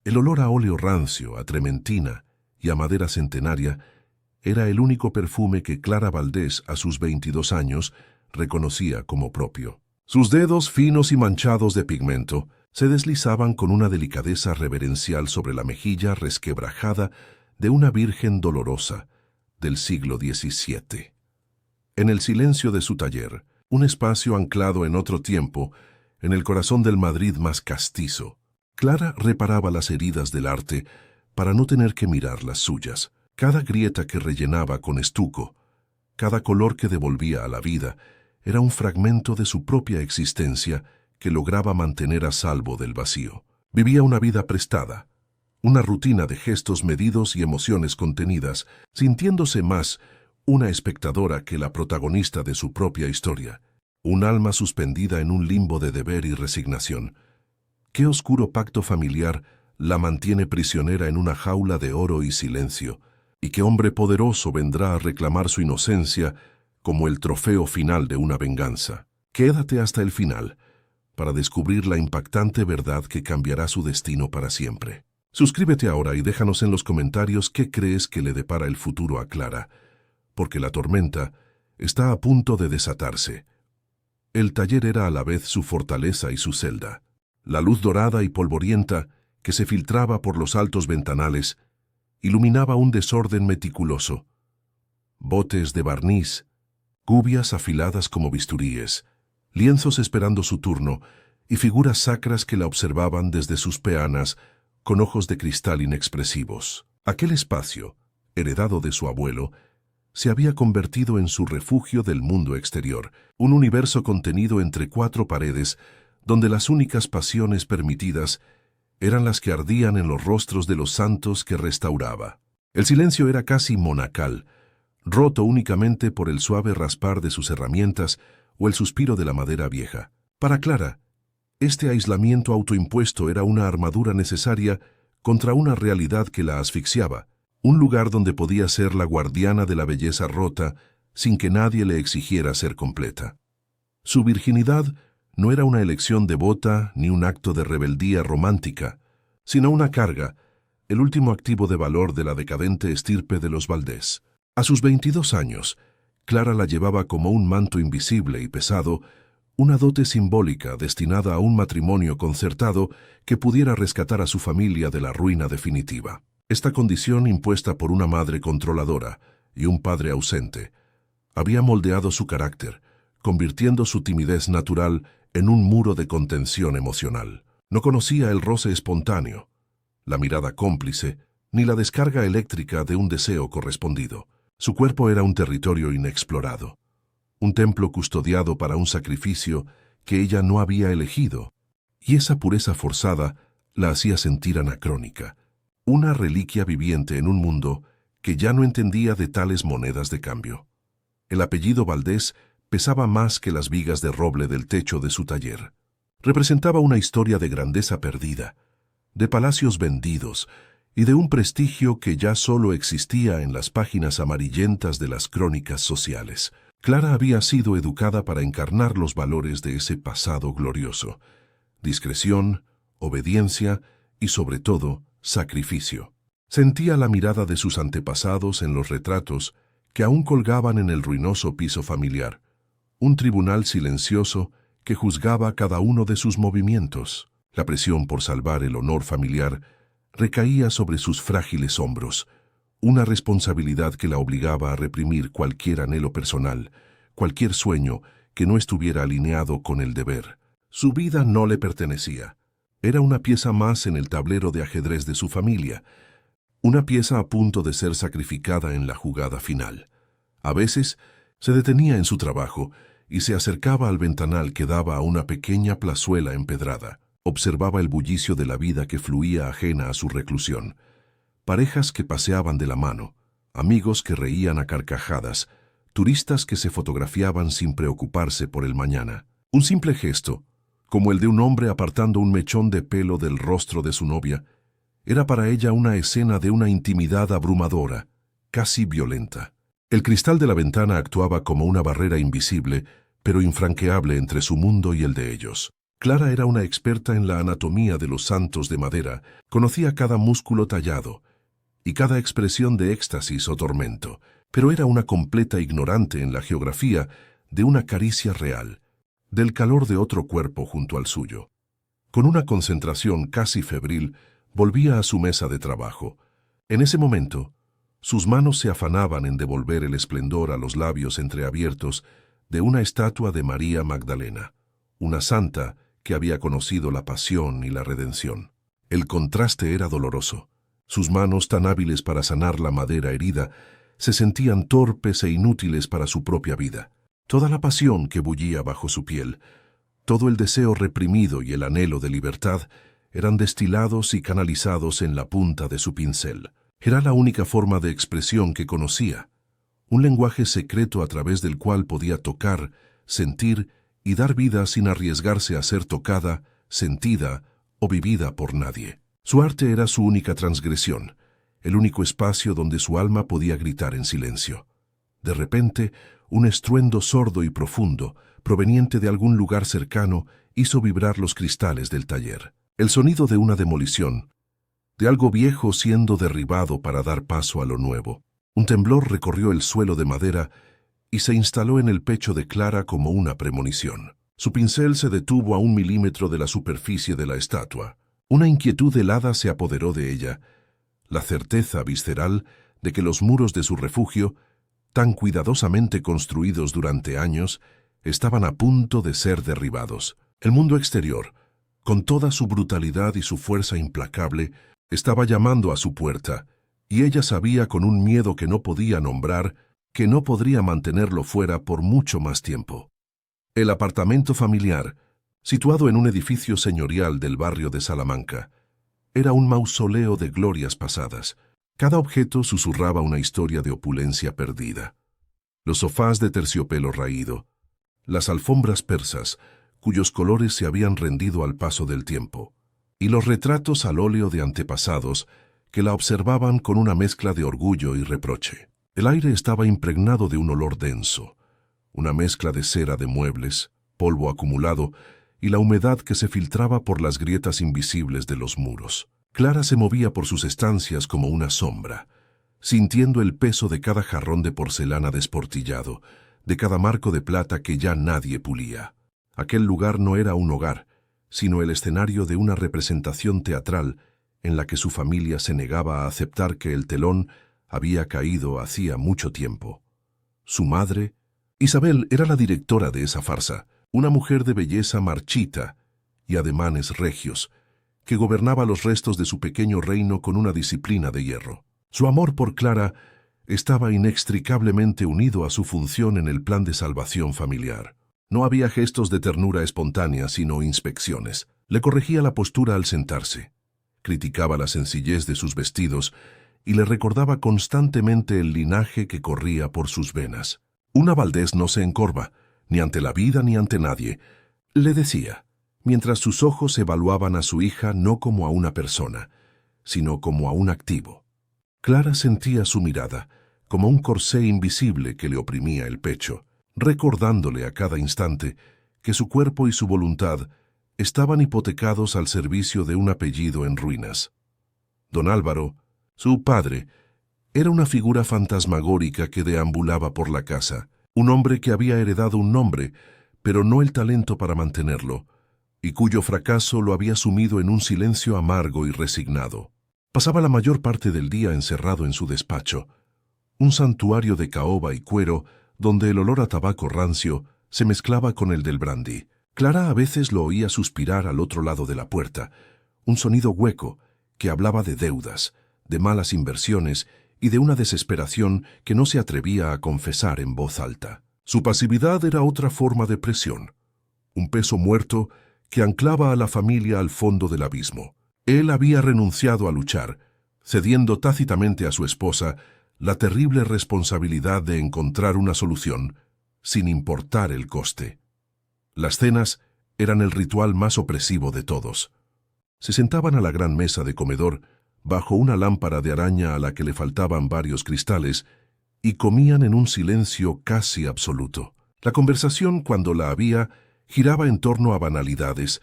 El olor a óleo rancio, a trementina y a madera centenaria era el único perfume que Clara Valdés, a sus 22 años, reconocía como propio. Sus dedos finos y manchados de pigmento se deslizaban con una delicadeza reverencial sobre la mejilla resquebrajada de una virgen dolorosa del siglo XVII. En el silencio de su taller, un espacio anclado en otro tiempo, en el corazón del Madrid más castizo, Clara reparaba las heridas del arte para no tener que mirar las suyas. Cada grieta que rellenaba con estuco, cada color que devolvía a la vida, era un fragmento de su propia existencia que lograba mantener a salvo del vacío. Vivía una vida prestada, una rutina de gestos medidos y emociones contenidas, sintiéndose más una espectadora que la protagonista de su propia historia, un alma suspendida en un limbo de deber y resignación. ¿Qué oscuro pacto familiar la mantiene prisionera en una jaula de oro y silencio? ¿Y qué hombre poderoso vendrá a reclamar su inocencia como el trofeo final de una venganza? Quédate hasta el final para descubrir la impactante verdad que cambiará su destino para siempre. Suscríbete ahora y déjanos en los comentarios qué crees que le depara el futuro a Clara, porque la tormenta está a punto de desatarse. El taller era a la vez su fortaleza y su celda. La luz dorada y polvorienta que se filtraba por los altos ventanales iluminaba un desorden meticuloso. Botes de barniz, gubias afiladas como bisturíes, lienzos esperando su turno y figuras sacras que la observaban desde sus peanas con ojos de cristal inexpresivos. Aquel espacio, heredado de su abuelo, se había convertido en su refugio del mundo exterior, un universo contenido entre cuatro paredes donde las únicas pasiones permitidas eran las que ardían en los rostros de los santos que restauraba. El silencio era casi monacal, roto únicamente por el suave raspar de sus herramientas o el suspiro de la madera vieja. Para Clara, este aislamiento autoimpuesto era una armadura necesaria contra una realidad que la asfixiaba, un lugar donde podía ser la guardiana de la belleza rota sin que nadie le exigiera ser completa. Su virginidad no era una elección devota ni un acto de rebeldía romántica, sino una carga, el último activo de valor de la decadente estirpe de los Valdés. A sus 22 años, Clara la llevaba como un manto invisible y pesado, una dote simbólica destinada a un matrimonio concertado que pudiera rescatar a su familia de la ruina definitiva. Esta condición, impuesta por una madre controladora y un padre ausente, había moldeado su carácter, convirtiendo su timidez natural en un muro de contención emocional. No conocía el roce espontáneo, la mirada cómplice, ni la descarga eléctrica de un deseo correspondido. Su cuerpo era un territorio inexplorado, un templo custodiado para un sacrificio que ella no había elegido, y esa pureza forzada la hacía sentir anacrónica, una reliquia viviente en un mundo que ya no entendía de tales monedas de cambio. El apellido Valdés pesaba más que las vigas de roble del techo de su taller. Representaba una historia de grandeza perdida, de palacios vendidos y de un prestigio que ya solo existía en las páginas amarillentas de las crónicas sociales. Clara había sido educada para encarnar los valores de ese pasado glorioso: discreción, obediencia y, sobre todo, sacrificio. Sentía la mirada de sus antepasados en los retratos que aún colgaban en el ruinoso piso familiar, un tribunal silencioso que juzgaba cada uno de sus movimientos. La presión por salvar el honor familiar recaía sobre sus frágiles hombros, una responsabilidad que la obligaba a reprimir cualquier anhelo personal, cualquier sueño que no estuviera alineado con el deber. Su vida no le pertenecía. Era una pieza más en el tablero de ajedrez de su familia, una pieza a punto de ser sacrificada en la jugada final. A veces se detenía en su trabajo y se acercaba al ventanal que daba a una pequeña plazuela empedrada. Observaba el bullicio de la vida que fluía ajena a su reclusión. Parejas que paseaban de la mano, amigos que reían a carcajadas, turistas que se fotografiaban sin preocuparse por el mañana. Un simple gesto, como el de un hombre apartando un mechón de pelo del rostro de su novia, era para ella una escena de una intimidad abrumadora, casi violenta. El cristal de la ventana actuaba como una barrera invisible, pero infranqueable entre su mundo y el de ellos. Clara era una experta en la anatomía de los santos de madera, conocía cada músculo tallado y cada expresión de éxtasis o tormento, pero era una completa ignorante en la geografía de una caricia real, del calor de otro cuerpo junto al suyo. Con una concentración casi febril, volvía a su mesa de trabajo. En ese momento, sus manos se afanaban en devolver el esplendor a los labios entreabiertos de una estatua de María Magdalena, una santa que había conocido la pasión y la redención. El contraste era doloroso. Sus manos, tan hábiles para sanar la madera herida, se sentían torpes e inútiles para su propia vida. Toda la pasión que bullía bajo su piel, todo el deseo reprimido y el anhelo de libertad eran destilados y canalizados en la punta de su pincel. Era la única forma de expresión que conocía, un lenguaje secreto a través del cual podía tocar, sentir y dar vida sin arriesgarse a ser tocada, sentida o vivida por nadie. Su arte era su única transgresión, el único espacio donde su alma podía gritar en silencio. De repente, un estruendo sordo y profundo, proveniente de algún lugar cercano, hizo vibrar los cristales del taller. El sonido de una demolición, de algo viejo siendo derribado para dar paso a lo nuevo. Un temblor recorrió el suelo de madera y se instaló en el pecho de Clara como una premonición. Su pincel se detuvo a 1 milímetro de la superficie de la estatua. Una inquietud helada se apoderó de ella, la certeza visceral de que los muros de su refugio, tan cuidadosamente construidos durante años, estaban a punto de ser derribados. El mundo exterior, con toda su brutalidad y su fuerza implacable, estaba llamando a su puerta, y ella sabía con un miedo que no podía nombrar que no podría mantenerlo fuera por mucho más tiempo. El apartamento familiar, situado en un edificio señorial del barrio de Salamanca, era un mausoleo de glorias pasadas. Cada objeto susurraba una historia de opulencia perdida. Los sofás de terciopelo raído, las alfombras persas, cuyos colores se habían rendido al paso del tiempo, y los retratos al óleo de antepasados que la observaban con una mezcla de orgullo y reproche. El aire estaba impregnado de un olor denso, una mezcla de cera de muebles, polvo acumulado y la humedad que se filtraba por las grietas invisibles de los muros. Clara se movía por sus estancias como una sombra, sintiendo el peso de cada jarrón de porcelana desportillado, de cada marco de plata que ya nadie pulía. Aquel lugar no era un hogar, sino el escenario de una representación teatral en la que su familia se negaba a aceptar que el telón había caído hacía mucho tiempo. Su madre, Isabel, era la directora de esa farsa, una mujer de belleza marchita y ademanes regios, que gobernaba los restos de su pequeño reino con una disciplina de hierro. Su amor por Clara estaba inextricablemente unido a su función en el plan de salvación familiar. No había gestos de ternura espontánea, sino inspecciones. Le corregía la postura al sentarse, criticaba la sencillez de sus vestidos y le recordaba constantemente el linaje que corría por sus venas. Una Valdés no se encorva, ni ante la vida ni ante nadie, le decía, mientras sus ojos evaluaban a su hija no como a una persona, sino como a un activo. Clara sentía su mirada, como un corsé invisible que le oprimía el pecho, recordándole a cada instante que su cuerpo y su voluntad estaban hipotecados al servicio de un apellido en ruinas. Don Álvaro, su padre, era una figura fantasmagórica que deambulaba por la casa, un hombre que había heredado un nombre, pero no el talento para mantenerlo, y cuyo fracaso lo había sumido en un silencio amargo y resignado. Pasaba la mayor parte del día encerrado en su despacho, un santuario de caoba y cuero donde el olor a tabaco rancio se mezclaba con el del brandy. Clara a veces lo oía suspirar al otro lado de la puerta, un sonido hueco que hablaba de deudas, de malas inversiones y de una desesperación que no se atrevía a confesar en voz alta. Su pasividad era otra forma de presión, un peso muerto que anclaba a la familia al fondo del abismo. Él había renunciado a luchar, cediendo tácitamente a su esposa la terrible responsabilidad de encontrar una solución, sin importar el coste. Las cenas eran el ritual más opresivo de todos. Se sentaban a la gran mesa de comedor, bajo una lámpara de araña a la que le faltaban varios cristales, y comían en un silencio casi absoluto. La conversación, cuando la había, giraba en torno a banalidades,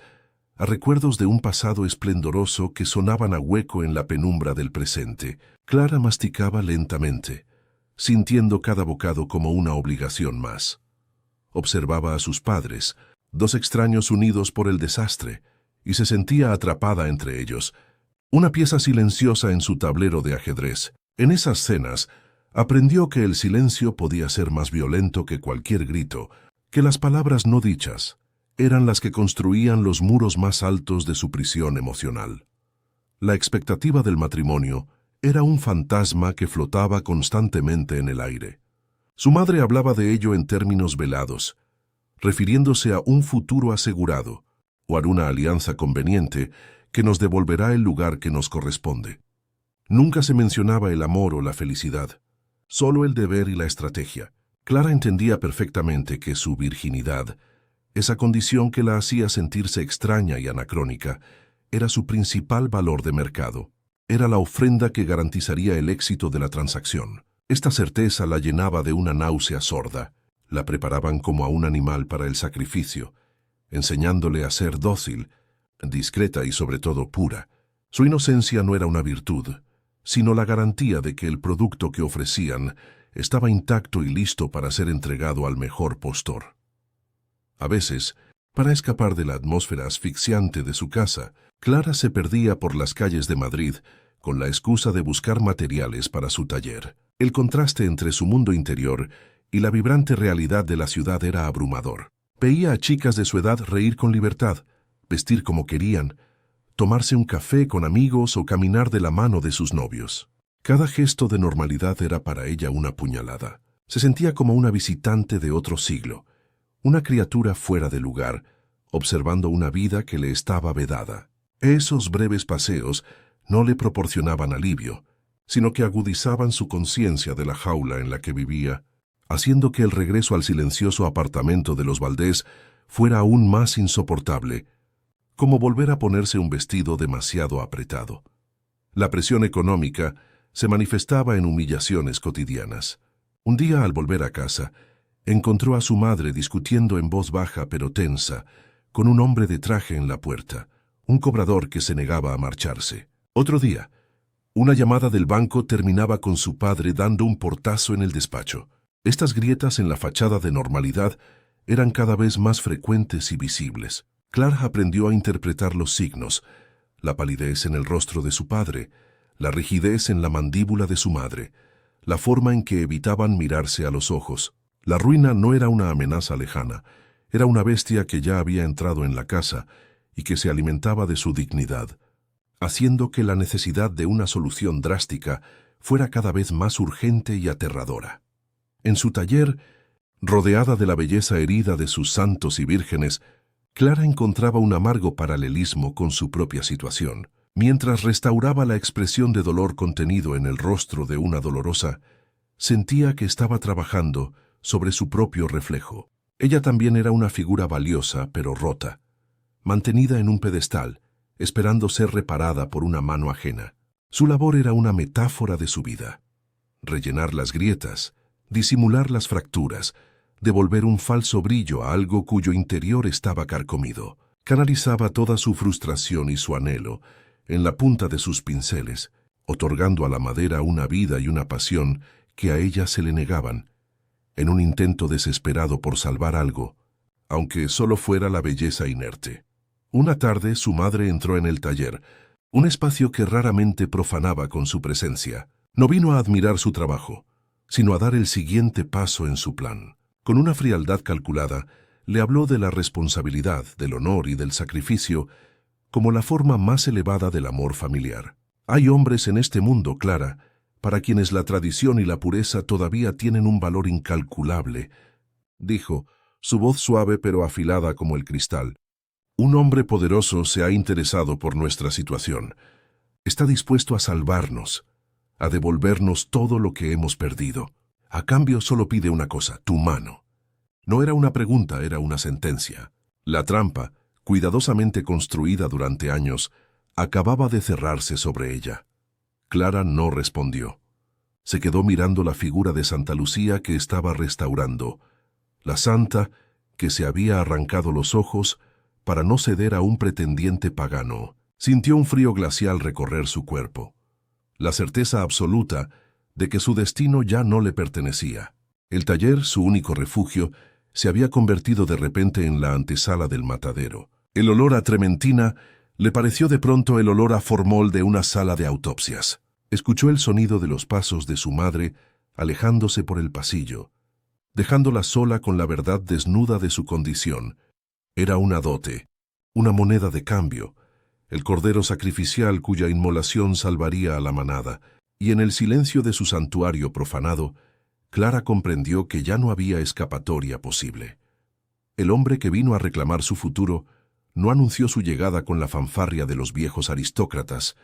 a recuerdos de un pasado esplendoroso que sonaban a hueco en la penumbra del presente. Clara masticaba lentamente, sintiendo cada bocado como una obligación más. Observaba a sus padres, dos extraños unidos por el desastre, y se sentía atrapada entre ellos, una pieza silenciosa en su tablero de ajedrez. En esas cenas, aprendió que el silencio podía ser más violento que cualquier grito, que las palabras no dichas eran las que construían los muros más altos de su prisión emocional. La expectativa del matrimonio era un fantasma que flotaba constantemente en el aire. Su madre hablaba de ello en términos velados, refiriéndose a un futuro asegurado o a una alianza conveniente que nos devolverá el lugar que nos corresponde. Nunca se mencionaba el amor o la felicidad, solo el deber y la estrategia. Clara entendía perfectamente que su virginidad, esa condición que la hacía sentirse extraña y anacrónica, era su principal valor de mercado. Era la ofrenda que garantizaría el éxito de la transacción. Esta certeza la llenaba de una náusea sorda. La preparaban como a un animal para el sacrificio, enseñándole a ser dócil, discreta y sobre todo pura. Su inocencia no era una virtud, sino la garantía de que el producto que ofrecían estaba intacto y listo para ser entregado al mejor postor. A veces, para escapar de la atmósfera asfixiante de su casa, Clara se perdía por las calles de Madrid con la excusa de buscar materiales para su taller. El contraste entre su mundo interior y la vibrante realidad de la ciudad era abrumador. Veía a chicas de su edad reír con libertad, vestir como querían, tomarse un café con amigos o caminar de la mano de sus novios. Cada gesto de normalidad era para ella una puñalada. Se sentía como una visitante de otro siglo, una criatura fuera de lugar, observando una vida que le estaba vedada. Esos breves paseos no le proporcionaban alivio, sino que agudizaban su conciencia de la jaula en la que vivía, haciendo que el regreso al silencioso apartamento de los Valdés fuera aún más insoportable, como volver a ponerse un vestido demasiado apretado. La presión económica se manifestaba en humillaciones cotidianas. Un día, al volver a casa, encontró a su madre discutiendo en voz baja pero tensa, con un hombre de traje en la puerta, un cobrador que se negaba a marcharse. Otro día, una llamada del banco terminaba con su padre dando un portazo en el despacho. Estas grietas en la fachada de normalidad eran cada vez más frecuentes y visibles. Clara aprendió a interpretar los signos, la palidez en el rostro de su padre, la rigidez en la mandíbula de su madre, la forma en que evitaban mirarse a los ojos. La ruina no era una amenaza lejana, era una bestia que ya había entrado en la casa y que se alimentaba de su dignidad, haciendo que la necesidad de una solución drástica fuera cada vez más urgente y aterradora. En su taller, rodeada de la belleza herida de sus santos y vírgenes, Clara encontraba un amargo paralelismo con su propia situación. Mientras restauraba la expresión de dolor contenido en el rostro de una dolorosa, sentía que estaba trabajando sobre su propio reflejo. Ella también era una figura valiosa, pero rota, mantenida en un pedestal, esperando ser reparada por una mano ajena. Su labor era una metáfora de su vida: rellenar las grietas, disimular las fracturas, devolver un falso brillo a algo cuyo interior estaba carcomido. Canalizaba toda su frustración y su anhelo en la punta de sus pinceles, otorgando a la madera una vida y una pasión que a ella se le negaban, en un intento desesperado por salvar algo, aunque solo fuera la belleza inerte. Una tarde su madre entró en el taller, un espacio que raramente profanaba con su presencia. No vino a admirar su trabajo, sino a dar el siguiente paso en su plan. Con una frialdad calculada, le habló de la responsabilidad, del honor y del sacrificio como la forma más elevada del amor familiar. Hay hombres en este mundo, Clara, para quienes la tradición y la pureza todavía tienen un valor incalculable, dijo, su voz suave pero afilada como el cristal. Un hombre poderoso se ha interesado por nuestra situación. Está dispuesto a salvarnos, a devolvernos todo lo que hemos perdido. A cambio solo pide una cosa: tu mano. No era una pregunta, era una sentencia. La trampa, cuidadosamente construida durante años, acababa de cerrarse sobre ella. Clara no respondió. Se quedó mirando la figura de Santa Lucía que estaba restaurando, la santa que se había arrancado los ojos para no ceder a un pretendiente pagano. Sintió un frío glacial recorrer su cuerpo, la certeza absoluta de que su destino ya no le pertenecía. El taller, su único refugio, se había convertido de repente en la antesala del matadero. El olor a trementina le pareció de pronto el olor a formol de una sala de autopsias. Escuchó el sonido de los pasos de su madre alejándose por el pasillo, dejándola sola con la verdad desnuda de su condición. Era una dote, una moneda de cambio, el cordero sacrificial cuya inmolación salvaría a la manada, y en el silencio de su santuario profanado, Clara comprendió que ya no había escapatoria posible. El hombre que vino a reclamar su futuro no anunció su llegada con la fanfarria de los viejos aristócratas,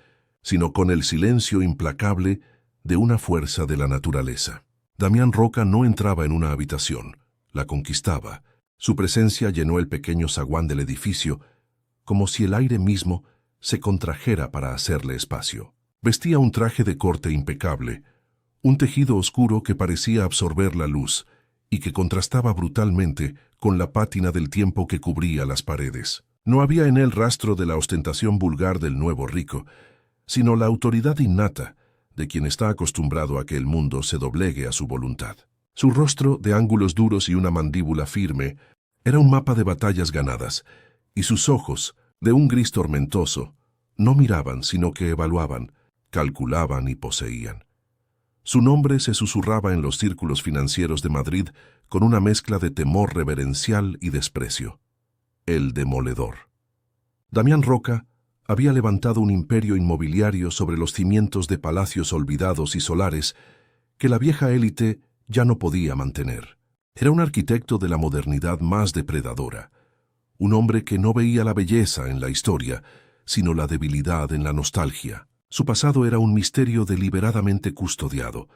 sino con el silencio implacable de una fuerza de la naturaleza. Damián Roca no entraba en una habitación, la conquistaba. Su presencia llenó el pequeño zaguán del edificio, como si el aire mismo se contrajera para hacerle espacio. Vestía un traje de corte impecable, un tejido oscuro que parecía absorber la luz y que contrastaba brutalmente con la pátina del tiempo que cubría las paredes. No había en él rastro de la ostentación vulgar del nuevo rico, sino la autoridad innata de quien está acostumbrado a que el mundo se doblegue a su voluntad. Su rostro, de ángulos duros y una mandíbula firme, era un mapa de batallas ganadas, y sus ojos, de un gris tormentoso, no miraban sino que evaluaban, calculaban y poseían. Su nombre se susurraba en los círculos financieros de Madrid con una mezcla de temor reverencial y desprecio. El demoledor. Damián Roca había levantado un imperio inmobiliario sobre los cimientos de palacios olvidados y solares que la vieja élite ya no podía mantener. Era un arquitecto de la modernidad más depredadora, un hombre que no veía la belleza en la historia, sino la debilidad en la nostalgia. Su pasado era un misterio deliberadamente custodiado,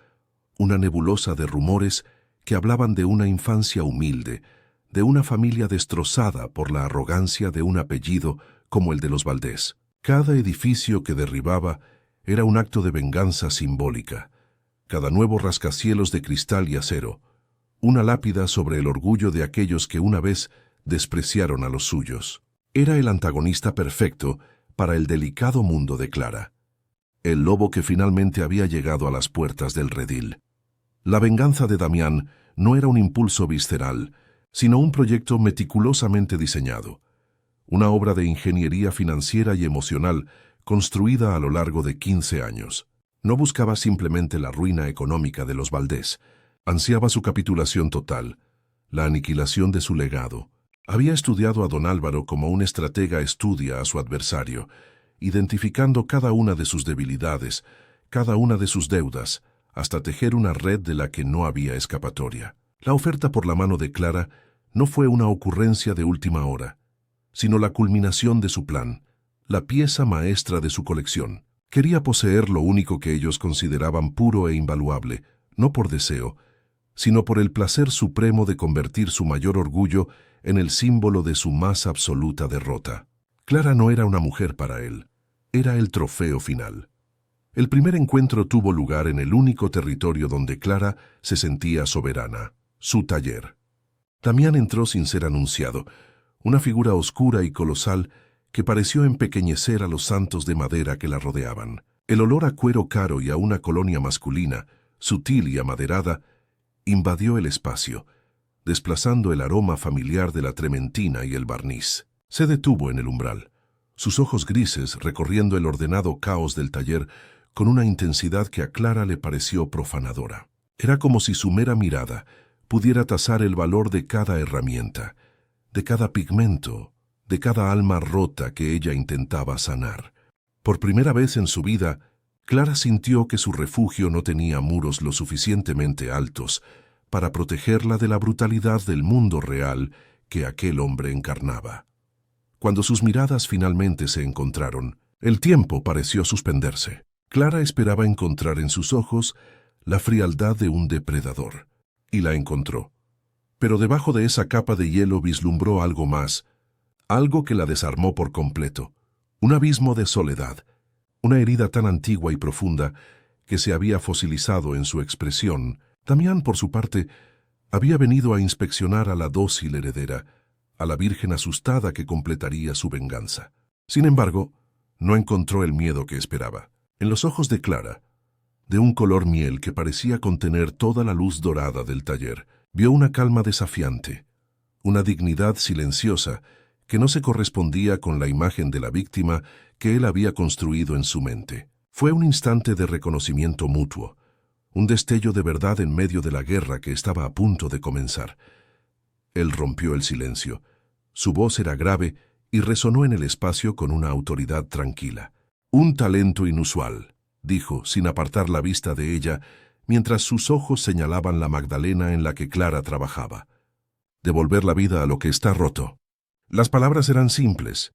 una nebulosa de rumores que hablaban de una infancia humilde, de una familia destrozada por la arrogancia de un apellido como el de los Valdés. Cada edificio que derribaba era un acto de venganza simbólica, cada nuevo rascacielos de cristal y acero, una lápida sobre el orgullo de aquellos que una vez despreciaron a los suyos. Era el antagonista perfecto para el delicado mundo de Clara, el lobo que finalmente había llegado a las puertas del redil. La venganza de Damián no era un impulso visceral, sino un proyecto meticulosamente diseñado, una obra de ingeniería financiera y emocional construida a lo largo de 15 años. No buscaba simplemente la ruina económica de los Valdés, ansiaba su capitulación total, la aniquilación de su legado. Había estudiado a don Álvaro como un estratega estudia a su adversario, identificando cada una de sus debilidades, cada una de sus deudas, hasta tejer una red de la que no había escapatoria. La oferta por la mano de Clara no fue una ocurrencia de última hora, sino la culminación de su plan, la pieza maestra de su colección. Quería poseer lo único que ellos consideraban puro e invaluable, no por deseo, sino por el placer supremo de convertir su mayor orgullo en el símbolo de su más absoluta derrota. Clara no era una mujer para él, era el trofeo final. El primer encuentro tuvo lugar en el único territorio donde Clara se sentía soberana, su taller. Damián entró sin ser anunciado, una figura oscura y colosal que pareció empequeñecer a los santos de madera que la rodeaban. El olor a cuero caro y a una colonia masculina, sutil y amaderada, invadió el espacio, desplazando el aroma familiar de la trementina y el barniz. Se detuvo en el umbral, sus ojos grises recorriendo el ordenado caos del taller con una intensidad que a Clara le pareció profanadora. Era como si su mera mirada pudiera tasar el valor de cada herramienta, de cada pigmento, de cada alma rota que ella intentaba sanar. Por primera vez en su vida, Clara sintió que su refugio no tenía muros lo suficientemente altos para protegerla de la brutalidad del mundo real que aquel hombre encarnaba. Cuando sus miradas finalmente se encontraron, el tiempo pareció suspenderse. Clara esperaba encontrar en sus ojos la frialdad de un depredador, y la encontró. Pero debajo de esa capa de hielo vislumbró algo más, algo que la desarmó por completo, un abismo de soledad, una herida tan antigua y profunda que se había fosilizado en su expresión. Damián, por su parte, había venido a inspeccionar a la dócil heredera, a la Virgen asustada que completaría su venganza. Sin embargo, no encontró el miedo que esperaba. En los ojos de Clara, de un color miel que parecía contener toda la luz dorada del taller, vio una calma desafiante, una dignidad silenciosa que no se correspondía con la imagen de la víctima que él había construido en su mente. Fue un instante de reconocimiento mutuo, un destello de verdad en medio de la guerra que estaba a punto de comenzar. Él rompió el silencio. Su voz era grave y resonó en el espacio con una autoridad tranquila. «Un talento inusual», dijo, sin apartar la vista de ella, mientras sus ojos señalaban la Magdalena en la que Clara trabajaba. «Devolver la vida a lo que está roto». Las palabras eran simples,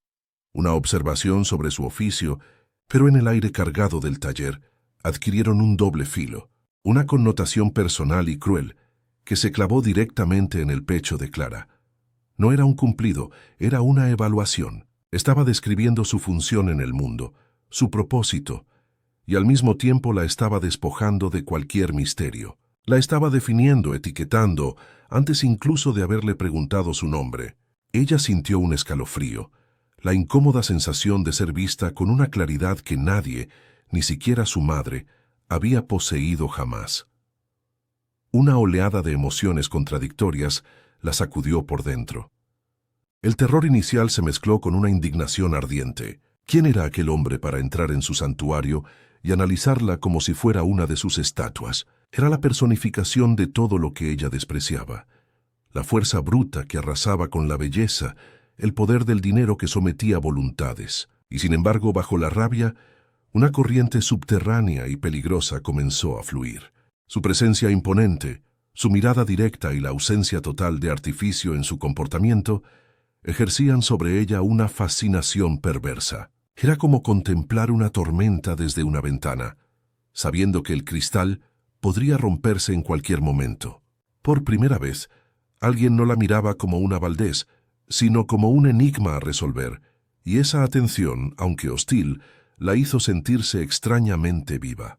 una observación sobre su oficio, pero en el aire cargado del taller adquirieron un doble filo, una connotación personal y cruel, que se clavó directamente en el pecho de Clara. No era un cumplido, era una evaluación. Estaba describiendo su función en el mundo, su propósito, y al mismo tiempo la estaba despojando de cualquier misterio. La estaba definiendo, etiquetando, antes incluso de haberle preguntado su nombre. Ella sintió un escalofrío, la incómoda sensación de ser vista con una claridad que nadie, ni siquiera su madre, había poseído jamás. Una oleada de emociones contradictorias la sacudió por dentro. El terror inicial se mezcló con una indignación ardiente. ¿Quién era aquel hombre para entrar en su santuario y analizarla como si fuera una de sus estatuas? Era la personificación de todo lo que ella despreciaba. La fuerza bruta que arrasaba con la belleza, el poder del dinero que sometía voluntades. Y sin embargo, bajo la rabia, una corriente subterránea y peligrosa comenzó a fluir. Su presencia imponente, su mirada directa y la ausencia total de artificio en su comportamiento ejercían sobre ella una fascinación perversa. Era como contemplar una tormenta desde una ventana, sabiendo que el cristal podría romperse en cualquier momento. Por primera vez, alguien no la miraba como una Valdés, sino como un enigma a resolver, y esa atención, aunque hostil, la hizo sentirse extrañamente viva.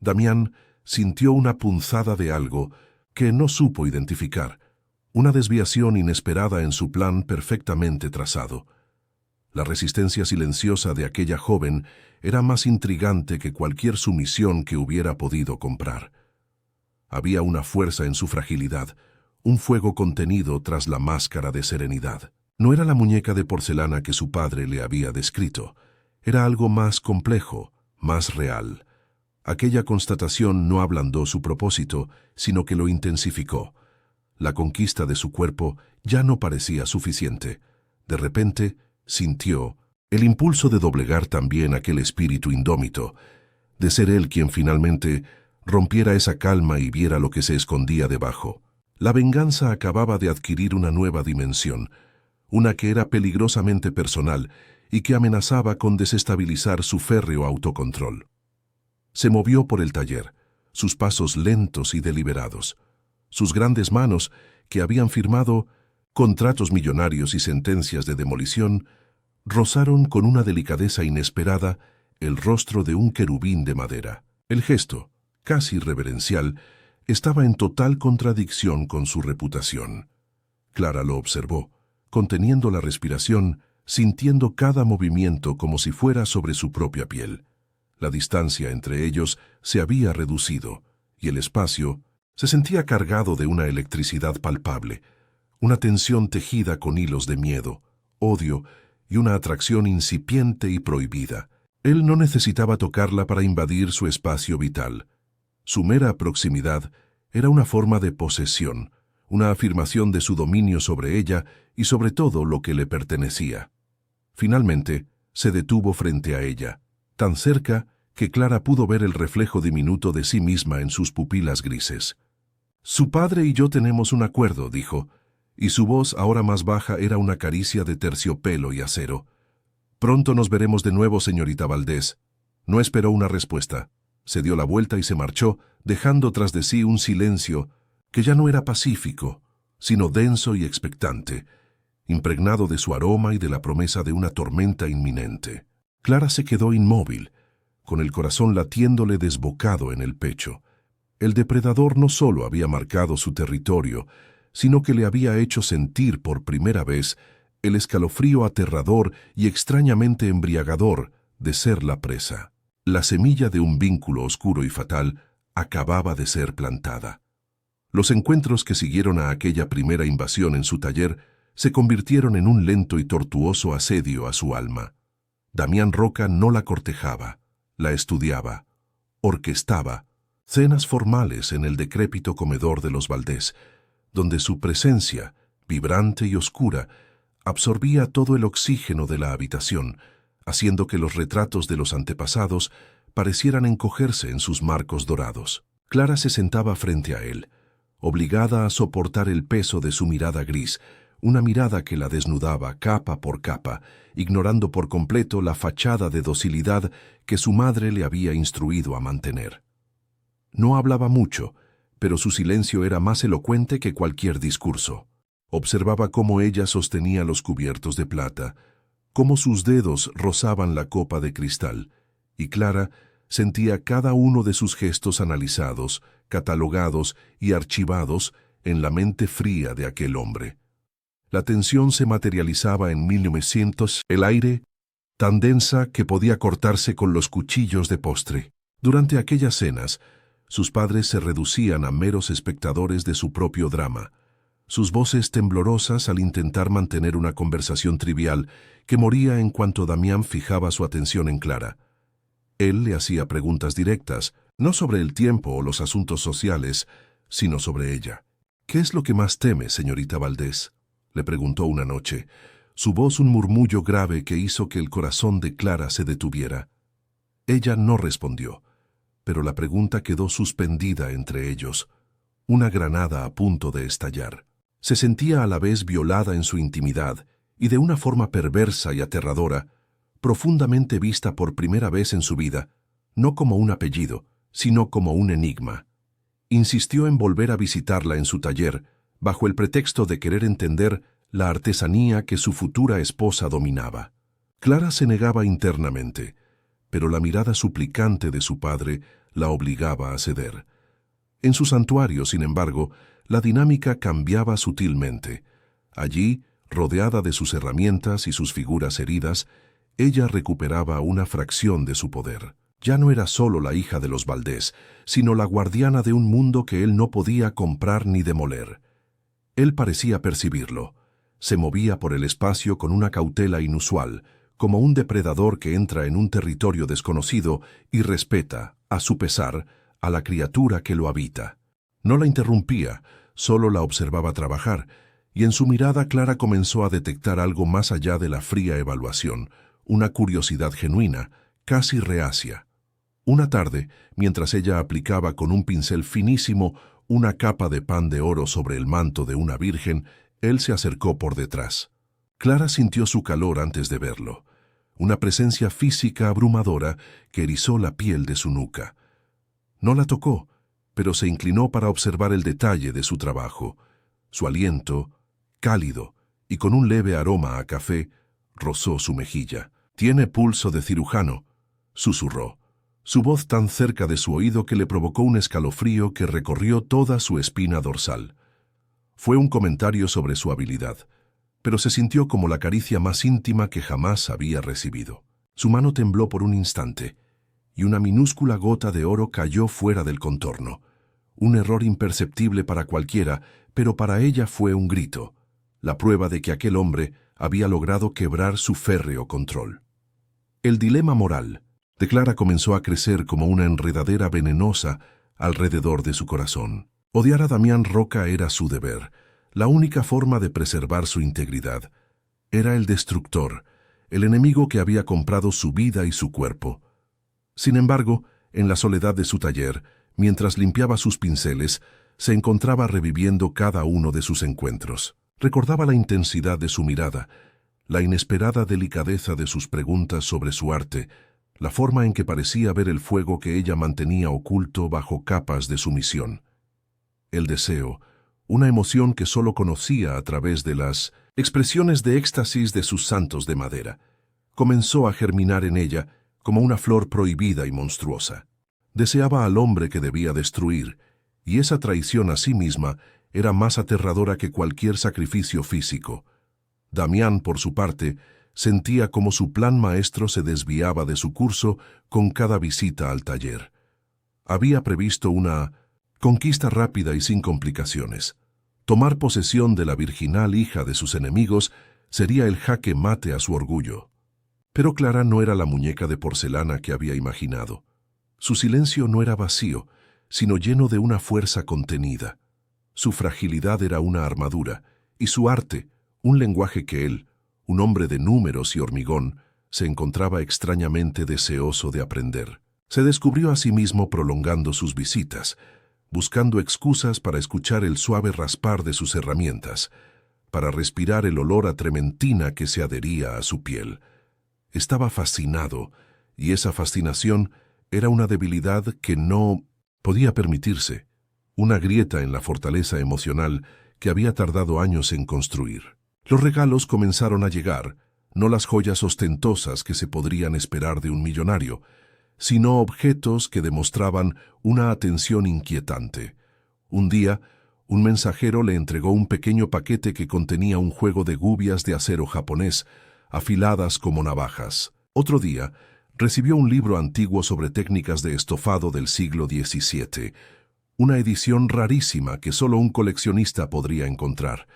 Damián sintió una punzada de algo que no supo identificar, una desviación inesperada en su plan perfectamente trazado. La resistencia silenciosa de aquella joven era más intrigante que cualquier sumisión que hubiera podido comprar. Había una fuerza en su fragilidad, un fuego contenido tras la máscara de serenidad. No era la muñeca de porcelana que su padre le había descrito. Era algo más complejo, más real. Aquella constatación no ablandó su propósito, sino que lo intensificó. La conquista de su cuerpo ya no parecía suficiente. De repente, sintió el impulso de doblegar también aquel espíritu indómito, de ser él quien finalmente rompiera esa calma y viera lo que se escondía debajo. La venganza acababa de adquirir una nueva dimensión, una que era peligrosamente personal y que amenazaba con desestabilizar su férreo autocontrol. Se movió por el taller, sus pasos lentos y deliberados. Sus grandes manos, que habían firmado contratos millonarios y sentencias de demolición, rozaron con una delicadeza inesperada el rostro de un querubín de madera. El gesto, casi reverencial, estaba en total contradicción con su reputación. Clara lo observó, conteniendo la respiración, sintiendo cada movimiento como si fuera sobre su propia piel. La distancia entre ellos se había reducido, y el espacio se sentía cargado de una electricidad palpable, una tensión tejida con hilos de miedo, odio y una atracción incipiente y prohibida. Él no necesitaba tocarla para invadir su espacio vital. Su mera proximidad era una forma de posesión, una afirmación de su dominio sobre ella y sobre todo lo que le pertenecía. Finalmente, se detuvo frente a ella, tan cerca que Clara pudo ver el reflejo diminuto de sí misma en sus pupilas grises. «Su padre y yo tenemos un acuerdo», dijo, y su voz, ahora más baja, era una caricia de terciopelo y acero. «Pronto nos veremos de nuevo, señorita Valdés». No esperó una respuesta. Se dio la vuelta y se marchó, dejando tras de sí un silencio que ya no era pacífico, sino denso y expectante, impregnado de su aroma y de la promesa de una tormenta inminente. Clara se quedó inmóvil, con el corazón latiéndole desbocado en el pecho. El depredador no solo había marcado su territorio, sino que le había hecho sentir por primera vez el escalofrío aterrador y extrañamente embriagador de ser la presa. La semilla de un vínculo oscuro y fatal acababa de ser plantada. Los encuentros que siguieron a aquella primera invasión en su taller se convirtieron en un lento y tortuoso asedio a su alma. Damián Roca no la cortejaba, la estudiaba, orquestaba cenas formales en el decrépito comedor de los Valdés, donde su presencia, vibrante y oscura, absorbía todo el oxígeno de la habitación, haciendo que los retratos de los antepasados parecieran encogerse en sus marcos dorados. Clara se sentaba frente a él, obligada a soportar el peso de su mirada gris, una mirada que la desnudaba capa por capa, ignorando por completo la fachada de docilidad que su madre le había instruido a mantener. No hablaba mucho, pero su silencio era más elocuente que cualquier discurso. Observaba cómo ella sostenía los cubiertos de plata, cómo sus dedos rozaban la copa de cristal, y Clara sentía cada uno de sus gestos analizados, catalogados y archivados en la mente fría de aquel hombre. La tensión se materializaba en 1900, el aire, tan densa que podía cortarse con los cuchillos de postre. Durante aquellas cenas, sus padres se reducían a meros espectadores de su propio drama, sus voces temblorosas al intentar mantener una conversación trivial que moría en cuanto Damián fijaba su atención en Clara. Él le hacía preguntas directas, no sobre el tiempo o los asuntos sociales, sino sobre ella. «¿Qué es lo que más teme, señorita Valdés?», le preguntó una noche, su voz un murmullo grave que hizo que el corazón de Clara se detuviera. Ella no respondió, pero la pregunta quedó suspendida entre ellos, una granada a punto de estallar. Se sentía a la vez violada en su intimidad y de una forma perversa y aterradora, profundamente vista por primera vez en su vida, no como un apellido, sino como un enigma. Insistió en volver a visitarla en su taller, bajo el pretexto de querer entender la artesanía que su futura esposa dominaba. Clara se negaba internamente, pero la mirada suplicante de su padre la obligaba a ceder. En su santuario, sin embargo, la dinámica cambiaba sutilmente. Allí, rodeada de sus herramientas y sus figuras heridas, ella recuperaba una fracción de su poder. Ya no era solo la hija de los Valdés, sino la guardiana de un mundo que él no podía comprar ni demoler. Él parecía percibirlo. Se movía por el espacio con una cautela inusual, como un depredador que entra en un territorio desconocido y respeta, a su pesar, a la criatura que lo habita. No la interrumpía, solo la observaba trabajar, y en su mirada Clara comenzó a detectar algo más allá de la fría evaluación, una curiosidad genuina, casi reacia. Una tarde, mientras ella aplicaba con un pincel finísimo una capa de pan de oro sobre el manto de una virgen, él se acercó por detrás. Clara sintió su calor antes de verlo, una presencia física abrumadora que erizó la piel de su nuca. No la tocó, pero se inclinó para observar el detalle de su trabajo. Su aliento, cálido y con un leve aroma a café, rozó su mejilla. «Tiene pulso de cirujano», susurró, su voz tan cerca de su oído que le provocó un escalofrío que recorrió toda su espina dorsal. Fue un comentario sobre su habilidad, pero se sintió como la caricia más íntima que jamás había recibido. Su mano tembló por un instante, y una minúscula gota de oro cayó fuera del contorno. Un error imperceptible para cualquiera, pero para ella fue un grito, la prueba de que aquel hombre había logrado quebrar su férreo control. El dilema moral de Clara comenzó a crecer como una enredadera venenosa alrededor de su corazón. Odiar a Damián Roca era su deber, la única forma de preservar su integridad. Era el destructor, el enemigo que había comprado su vida y su cuerpo. Sin embargo, en la soledad de su taller, mientras limpiaba sus pinceles, se encontraba reviviendo cada uno de sus encuentros. Recordaba la intensidad de su mirada, la inesperada delicadeza de sus preguntas sobre su arte, la forma en que parecía ver el fuego que ella mantenía oculto bajo capas de sumisión. El deseo, una emoción que solo conocía a través de las expresiones de éxtasis de sus santos de madera, comenzó a germinar en ella como una flor prohibida y monstruosa. Deseaba al hombre que debía destruir, y esa traición a sí misma era más aterradora que cualquier sacrificio físico. Damián, por su parte, sentía como su plan maestro se desviaba de su curso con cada visita al taller. Había previsto una conquista rápida y sin complicaciones. Tomar posesión de la virginal hija de sus enemigos sería el jaque mate a su orgullo. Pero Clara no era la muñeca de porcelana que había imaginado. Su silencio no era vacío, sino lleno de una fuerza contenida. Su fragilidad era una armadura, y su arte, un lenguaje que él, un hombre de números y hormigón, se encontraba extrañamente deseoso de aprender. Se descubrió a sí mismo prolongando sus visitas, buscando excusas para escuchar el suave raspar de sus herramientas, para respirar el olor a trementina que se adhería a su piel. Estaba fascinado, y esa fascinación era una debilidad que no podía permitirse, una grieta en la fortaleza emocional que había tardado años en construir. Los regalos comenzaron a llegar, no las joyas ostentosas que se podrían esperar de un millonario, sino objetos que demostraban una atención inquietante. Un día, un mensajero le entregó un pequeño paquete que contenía un juego de gubias de acero japonés, afiladas como navajas. Otro día, recibió un libro antiguo sobre técnicas de estofado del siglo XVII, una edición rarísima que solo un coleccionista podría encontrar.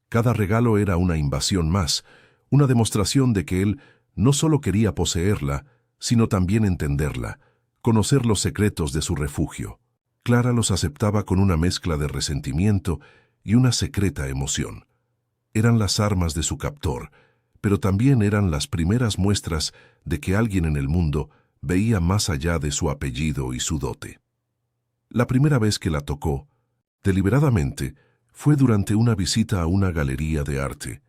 Cada regalo era una invasión más, una demostración de que él no solo quería poseerla, sino también entenderla, conocer los secretos de su refugio. Clara los aceptaba con una mezcla de resentimiento y una secreta emoción. Eran las armas de su captor, pero también eran las primeras muestras de que alguien en el mundo veía más allá de su apellido y su dote. La primera vez que la tocó, deliberadamente, fue durante una visita a una galería de arte,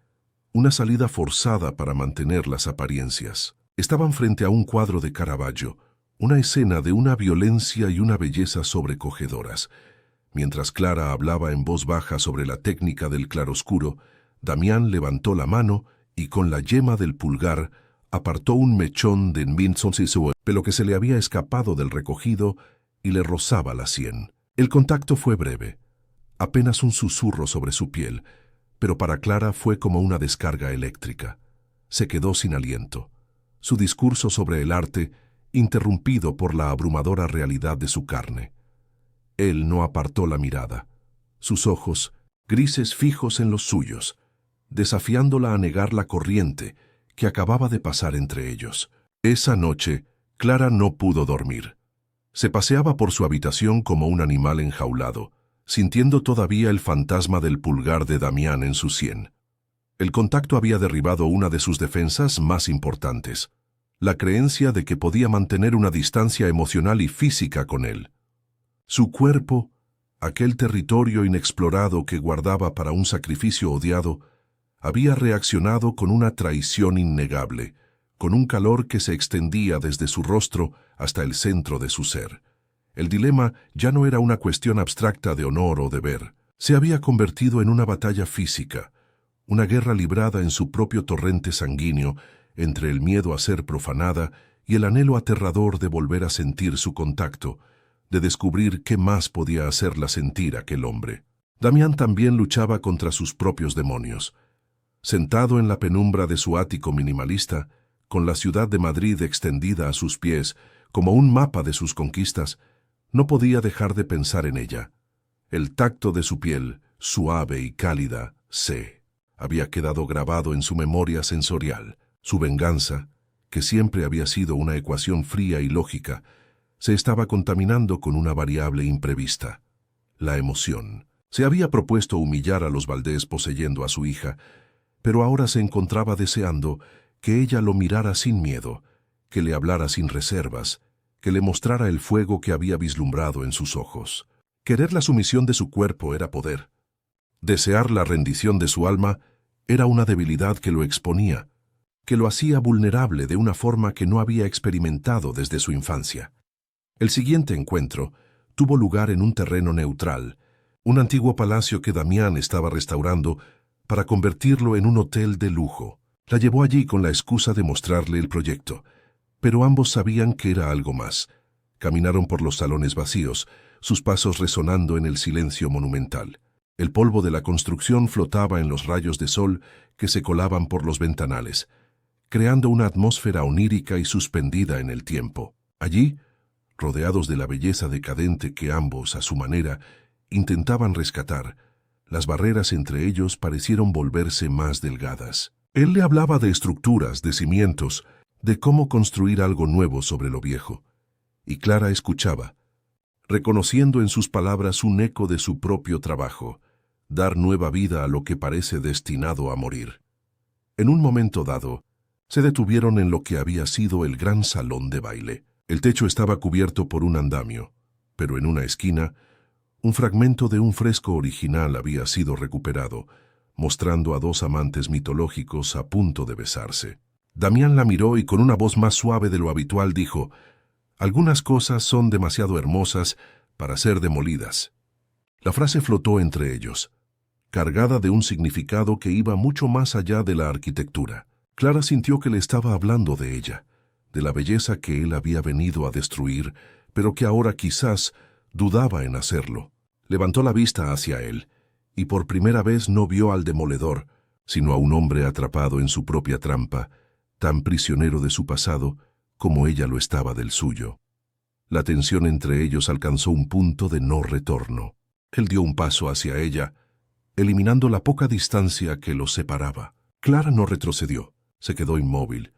una salida forzada para mantener las apariencias. Estaban frente a un cuadro de Caravaggio, una escena de una violencia y una belleza sobrecogedoras. Mientras Clara hablaba en voz baja sobre la técnica del claroscuro, Damián levantó la mano y con la yema del pulgar apartó un mechón de pelo que se le había escapado del recogido y le rozaba la sien. El contacto fue breve, apenas un susurro sobre su piel, pero para Clara fue como una descarga eléctrica. Se quedó sin aliento. Su discurso sobre el arte, interrumpido por la abrumadora realidad de su carne. Él no apartó la mirada. Sus ojos, grises fijos en los suyos, desafiándola a negar la corriente que acababa de pasar entre ellos. Esa noche, Clara no pudo dormir. Se paseaba por su habitación como un animal enjaulado, sintiendo todavía el fantasma del pulgar de Damián en su sien. El contacto había derribado una de sus defensas más importantes, la creencia de que podía mantener una distancia emocional y física con él. Su cuerpo, aquel territorio inexplorado que guardaba para un sacrificio odiado, había reaccionado con una traición innegable, con un calor que se extendía desde su rostro hasta el centro de su ser. El dilema ya no era una cuestión abstracta de honor o deber. Se había convertido en una batalla física, una guerra librada en su propio torrente sanguíneo entre el miedo a ser profanada y el anhelo aterrador de volver a sentir su contacto, de descubrir qué más podía hacerla sentir aquel hombre. Damián también luchaba contra sus propios demonios. Sentado en la penumbra de su ático minimalista, con la ciudad de Madrid extendida a sus pies como un mapa de sus conquistas, no podía dejar de pensar en ella. El tacto de su piel, suave y cálida, había quedado grabado en su memoria sensorial. Su venganza, que siempre había sido una ecuación fría y lógica, se estaba contaminando con una variable imprevista: la emoción. Se había propuesto humillar a los Valdés poseyendo a su hija, pero ahora se encontraba deseando que ella lo mirara sin miedo, que le hablara sin reservas, que le mostrara el fuego que había vislumbrado en sus ojos. Querer la sumisión de su cuerpo era poder. Desear la rendición de su alma era una debilidad que lo exponía, que lo hacía vulnerable de una forma que no había experimentado desde su infancia. El siguiente encuentro tuvo lugar en un terreno neutral, un antiguo palacio que Damián estaba restaurando para convertirlo en un hotel de lujo. La llevó allí con la excusa de mostrarle el proyecto, pero ambos sabían que era algo más. Caminaron por los salones vacíos, sus pasos resonando en el silencio monumental. El polvo de la construcción flotaba en los rayos de sol que se colaban por los ventanales, creando una atmósfera onírica y suspendida en el tiempo. Allí, rodeados de la belleza decadente que ambos, a su manera, intentaban rescatar, las barreras entre ellos parecieron volverse más delgadas. Él le hablaba de estructuras, de cimientos, de cómo construir algo nuevo sobre lo viejo. Y Clara escuchaba, reconociendo en sus palabras un eco de su propio trabajo, dar nueva vida a lo que parece destinado a morir. En un momento dado, se detuvieron en lo que había sido el gran salón de baile. El techo estaba cubierto por un andamio, pero en una esquina, un fragmento de un fresco original había sido recuperado, mostrando a dos amantes mitológicos a punto de besarse. Damián la miró y con una voz más suave de lo habitual dijo: «Algunas cosas son demasiado hermosas para ser demolidas». La frase flotó entre ellos, cargada de un significado que iba mucho más allá de la arquitectura. Clara sintió que le estaba hablando de ella, de la belleza que él había venido a destruir, pero que ahora quizás dudaba en hacerlo. Levantó la vista hacia él, y por primera vez no vio al demoledor, sino a un hombre atrapado en su propia trampa, tan prisionero de su pasado como ella lo estaba del suyo. La tensión entre ellos alcanzó un punto de no retorno. Él dio un paso hacia ella, eliminando la poca distancia que los separaba. Clara no retrocedió, se quedó inmóvil,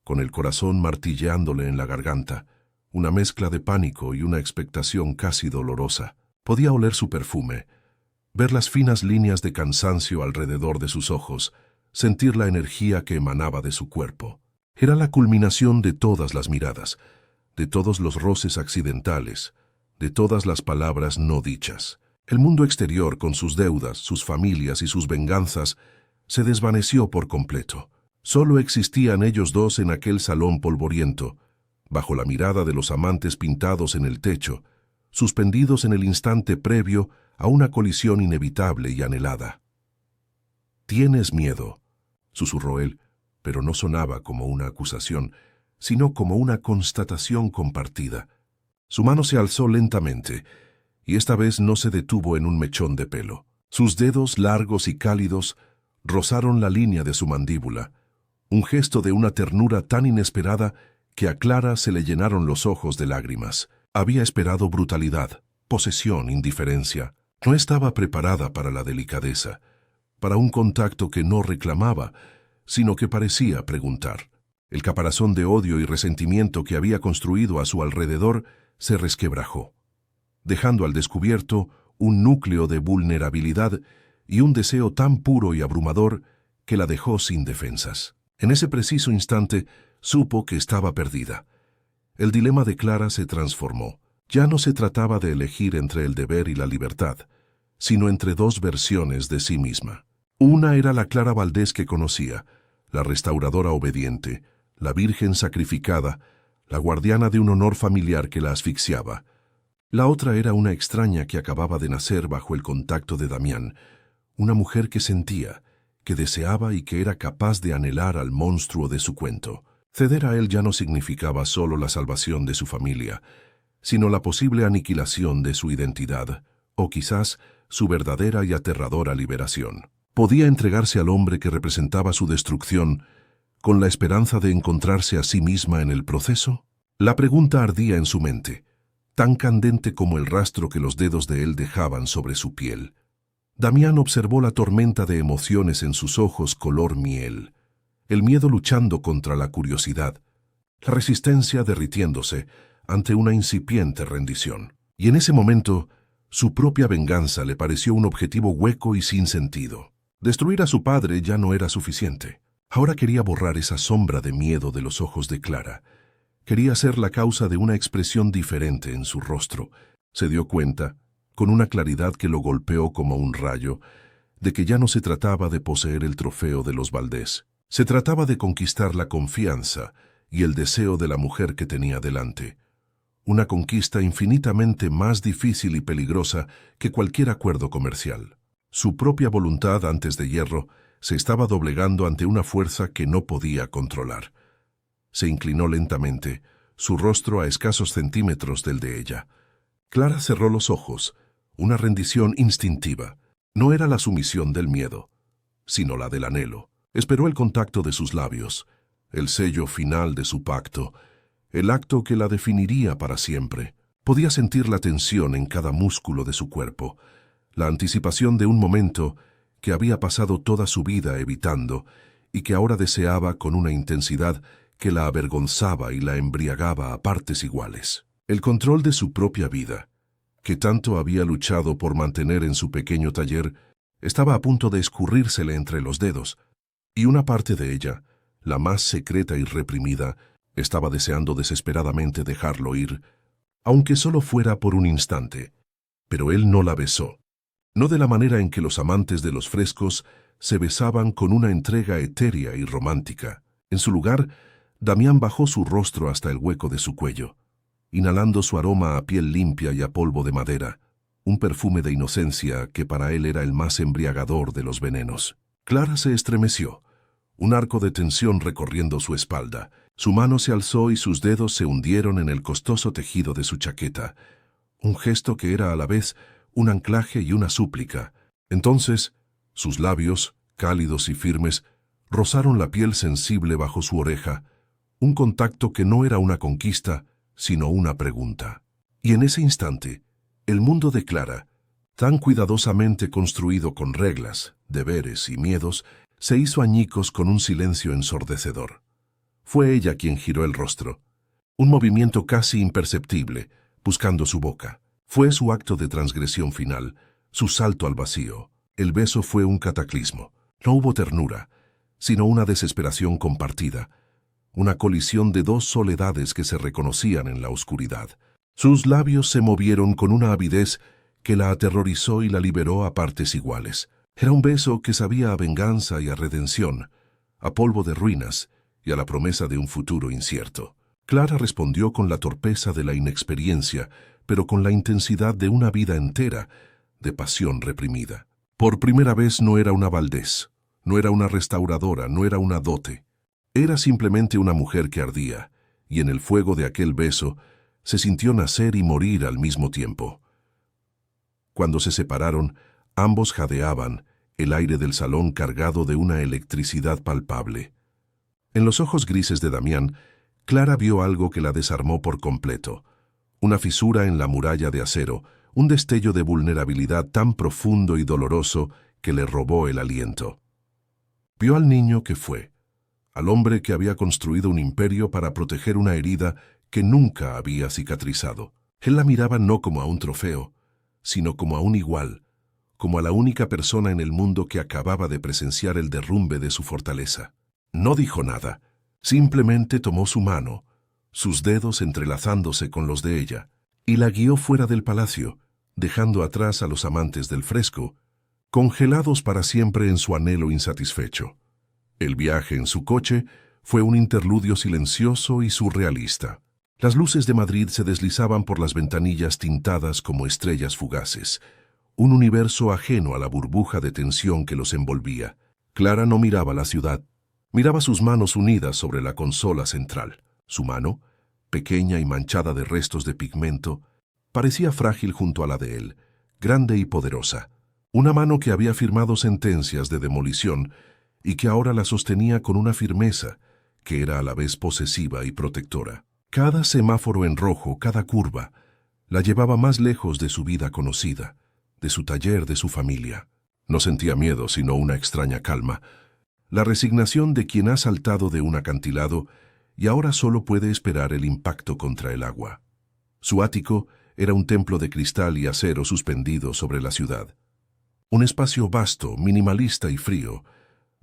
con el corazón martilleándole en la garganta, una mezcla de pánico y una expectación casi dolorosa. Podía oler su perfume, ver las finas líneas de cansancio alrededor de sus ojos, sentir la energía que emanaba de su cuerpo. Era la culminación de todas las miradas, de todos los roces accidentales, de todas las palabras no dichas. El mundo exterior, con sus deudas, sus familias y sus venganzas, se desvaneció por completo. Solo existían ellos dos en aquel salón polvoriento, bajo la mirada de los amantes pintados en el techo, suspendidos en el instante previo a una colisión inevitable y anhelada. «Tienes miedo», susurró él, pero no sonaba como una acusación, sino como una constatación compartida. Su mano se alzó lentamente, y esta vez no se detuvo en un mechón de pelo. Sus dedos largos y cálidos rozaron la línea de su mandíbula, un gesto de una ternura tan inesperada que a Clara se le llenaron los ojos de lágrimas. Había esperado brutalidad, posesión, indiferencia. No estaba preparada para la delicadeza, para un contacto que no reclamaba, sino que parecía preguntar. El caparazón de odio y resentimiento que había construido a su alrededor se resquebrajó, dejando al descubierto un núcleo de vulnerabilidad y un deseo tan puro y abrumador que la dejó sin defensas. En ese preciso instante supo que estaba perdida. El dilema de Clara se transformó. Ya no se trataba de elegir entre el deber y la libertad, sino entre dos versiones de sí misma. Una era la Clara Valdés que conocía, la restauradora obediente, la virgen sacrificada, la guardiana de un honor familiar que la asfixiaba. La otra era una extraña que acababa de nacer bajo el contacto de Damián, una mujer que sentía, que deseaba y que era capaz de anhelar al monstruo de su cuento. Ceder a él ya no significaba solo la salvación de su familia, sino la posible aniquilación de su identidad, o quizás su verdadera y aterradora liberación. Podía entregarse al hombre que representaba su destrucción con la esperanza de encontrarse a sí misma en el proceso. La pregunta ardía en su mente, tan candente como el rastro que los dedos de él dejaban sobre su piel. Damián observó la tormenta de emociones en sus ojos color miel, el miedo luchando contra la curiosidad, la resistencia derritiéndose ante una incipiente rendición. Y en ese momento, su propia venganza le pareció un objetivo hueco y sin sentido. Destruir a su padre ya no era suficiente. Ahora quería borrar esa sombra de miedo de los ojos de Clara. Quería ser la causa de una expresión diferente en su rostro. Se dio cuenta, con una claridad que lo golpeó como un rayo, de que ya no se trataba de poseer el trofeo de los Valdés. Se trataba de conquistar la confianza y el deseo de la mujer que tenía delante. Una conquista infinitamente más difícil y peligrosa que cualquier acuerdo comercial. Su propia voluntad antes de hierro se estaba doblegando ante una fuerza que no podía controlar. Se inclinó lentamente, su rostro a escasos centímetros del de ella. Clara cerró los ojos, una rendición instintiva. No era la sumisión del miedo, sino la del anhelo. Esperó el contacto de sus labios, el sello final de su pacto, el acto que la definiría para siempre. Podía sentir la tensión en cada músculo de su cuerpo, la anticipación de un momento que había pasado toda su vida evitando y que ahora deseaba con una intensidad que la avergonzaba y la embriagaba a partes iguales. El control de su propia vida, que tanto había luchado por mantener en su pequeño taller, estaba a punto de escurrírsele entre los dedos, y una parte de ella, la más secreta y reprimida, estaba deseando desesperadamente dejarlo ir, aunque solo fuera por un instante. Pero él no la besó. No de la manera en que los amantes de los frescos se besaban con una entrega etérea y romántica. En su lugar, Damián bajó su rostro hasta el hueco de su cuello, inhalando su aroma a piel limpia y a polvo de madera, un perfume de inocencia que para él era el más embriagador de los venenos. Clara se estremeció, un arco de tensión recorriendo su espalda. Su mano se alzó y sus dedos se hundieron en el costoso tejido de su chaqueta, un gesto que era a la vez un anclaje y una súplica. Entonces, sus labios, cálidos y firmes, rozaron la piel sensible bajo su oreja, un contacto que no era una conquista, sino una pregunta. Y en ese instante, el mundo de Clara, tan cuidadosamente construido con reglas, deberes y miedos, se hizo añicos con un silencio ensordecedor. Fue ella quien giró el rostro, un movimiento casi imperceptible, buscando su boca. Fue su acto de transgresión final, su salto al vacío. El beso fue un cataclismo. No hubo ternura, sino una desesperación compartida, una colisión de dos soledades que se reconocían en la oscuridad. Sus labios se movieron con una avidez que la aterrorizó y la liberó a partes iguales. Era un beso que sabía a venganza y a redención, a polvo de ruinas y a la promesa de un futuro incierto. Clara respondió con la torpeza de la inexperiencia, pero con la intensidad de una vida entera, de pasión reprimida. Por primera vez no era una Valdés, no era una restauradora, no era una dote. Era simplemente una mujer que ardía, y en el fuego de aquel beso se sintió nacer y morir al mismo tiempo. Cuando se separaron, ambos jadeaban, el aire del salón cargado de una electricidad palpable. En los ojos grises de Damián, Clara vio algo que la desarmó por completo. Una fisura en la muralla de acero, un destello de vulnerabilidad tan profundo y doloroso que le robó el aliento. Vio al niño que fue, al hombre que había construido un imperio para proteger una herida que nunca había cicatrizado. Él la miraba no como a un trofeo, sino como a un igual, como a la única persona en el mundo que acababa de presenciar el derrumbe de su fortaleza. No dijo nada, simplemente tomó su mano, sus dedos entrelazándose con los de ella, y la guió fuera del palacio, dejando atrás a los amantes del fresco, congelados para siempre en su anhelo insatisfecho. El viaje en su coche fue un interludio silencioso y surrealista. Las luces de Madrid se deslizaban por las ventanillas tintadas como estrellas fugaces, un universo ajeno a la burbuja de tensión que los envolvía. Clara no miraba la ciudad, miraba sus manos unidas sobre la consola central. Su mano, pequeña y manchada de restos de pigmento, parecía frágil junto a la de él, grande y poderosa. Una mano que había firmado sentencias de demolición y que ahora la sostenía con una firmeza que era a la vez posesiva y protectora. Cada semáforo en rojo, cada curva, la llevaba más lejos de su vida conocida, de su taller, de su familia. No sentía miedo, sino una extraña calma, la resignación de quien ha saltado de un acantilado y ahora solo puede esperar el impacto contra el agua. Su ático era un templo de cristal y acero suspendido sobre la ciudad. Un espacio vasto, minimalista y frío,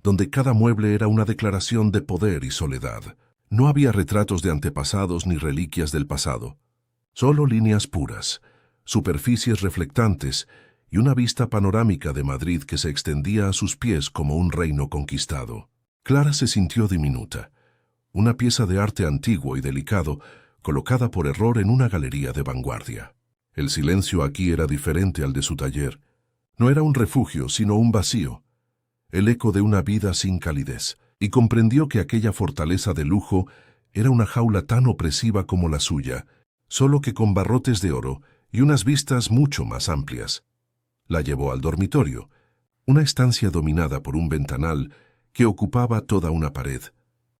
donde cada mueble era una declaración de poder y soledad. No había retratos de antepasados ni reliquias del pasado, solo líneas puras, superficies reflectantes y una vista panorámica de Madrid que se extendía a sus pies como un reino conquistado. Clara se sintió diminuta, una pieza de arte antiguo y delicado colocada por error en una galería de vanguardia. El silencio aquí era diferente al de su taller. No era un refugio, sino un vacío, el eco de una vida sin calidez, y comprendió que aquella fortaleza de lujo era una jaula tan opresiva como la suya, solo que con barrotes de oro y unas vistas mucho más amplias. La llevó al dormitorio, una estancia dominada por un ventanal que ocupaba toda una pared,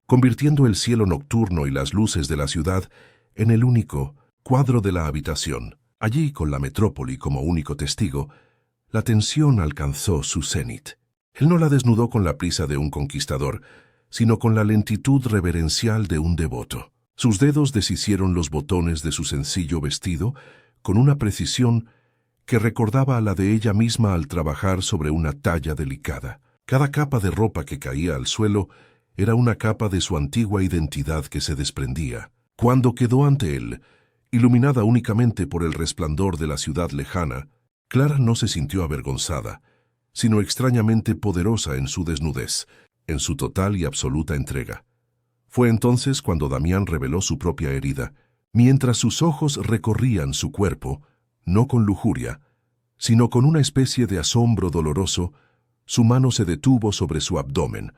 convirtiendo el cielo nocturno y las luces de la ciudad en el único cuadro de la habitación. Allí, con la metrópoli como único testigo, la tensión alcanzó su cenit. Él no la desnudó con la prisa de un conquistador, sino con la lentitud reverencial de un devoto. Sus dedos deshicieron los botones de su sencillo vestido con una precisión que recordaba a la de ella misma al trabajar sobre una talla delicada. Cada capa de ropa que caía al suelo era una capa de su antigua identidad que se desprendía. Cuando quedó ante él, iluminada únicamente por el resplandor de la ciudad lejana, Clara no se sintió avergonzada, sino extrañamente poderosa en su desnudez, en su total y absoluta entrega. Fue entonces cuando Damián reveló su propia herida, mientras sus ojos recorrían su cuerpo, no con lujuria, sino con una especie de asombro doloroso. Su mano se detuvo sobre su abdomen,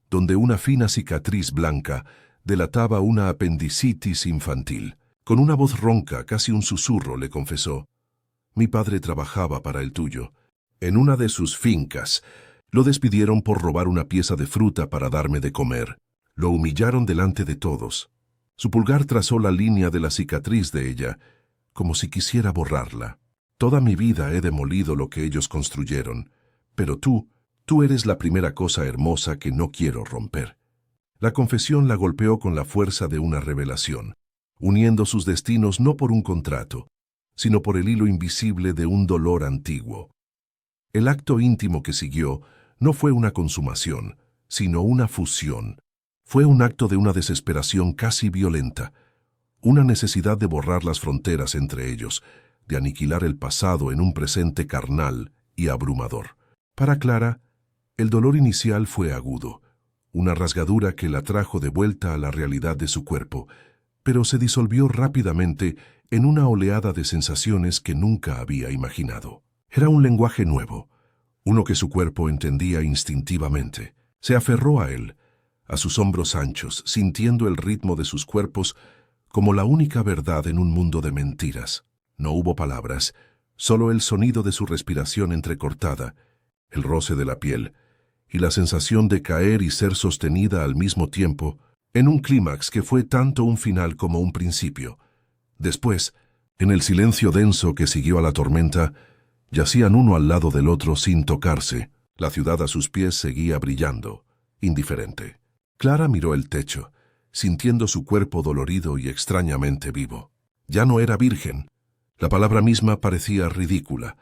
donde una fina cicatriz blanca delataba una apendicitis infantil. Con una voz ronca, casi un susurro, le confesó: «Mi padre trabajaba para el tuyo. En una de sus fincas lo despidieron por robar una pieza de fruta para darme de comer. Lo humillaron delante de todos». Su pulgar trazó la línea de la cicatriz de ella, como si quisiera borrarla. «Toda mi vida he demolido lo que ellos construyeron, pero tú eres la primera cosa hermosa que no quiero romper». La confesión la golpeó con la fuerza de una revelación, uniendo sus destinos no por un contrato, sino por el hilo invisible de un dolor antiguo. El acto íntimo que siguió no fue una consumación, sino una fusión. Fue un acto de una desesperación casi violenta, una necesidad de borrar las fronteras entre ellos, de aniquilar el pasado en un presente carnal y abrumador. Para Clara, el dolor inicial fue agudo, una rasgadura que la trajo de vuelta a la realidad de su cuerpo, pero se disolvió rápidamente en una oleada de sensaciones que nunca había imaginado. Era un lenguaje nuevo, uno que su cuerpo entendía instintivamente. Se aferró a él, a sus hombros anchos, sintiendo el ritmo de sus cuerpos como la única verdad en un mundo de mentiras. No hubo palabras, solo el sonido de su respiración entrecortada, el roce de la piel, y la sensación de caer y ser sostenida al mismo tiempo en un clímax que fue tanto un final como un principio. Después, en el silencio denso que siguió a la tormenta, yacían uno al lado del otro sin tocarse. La ciudad a sus pies seguía brillando, indiferente. Clara miró el techo, sintiendo su cuerpo dolorido y extrañamente vivo. Ya no era virgen. La palabra misma parecía ridícula,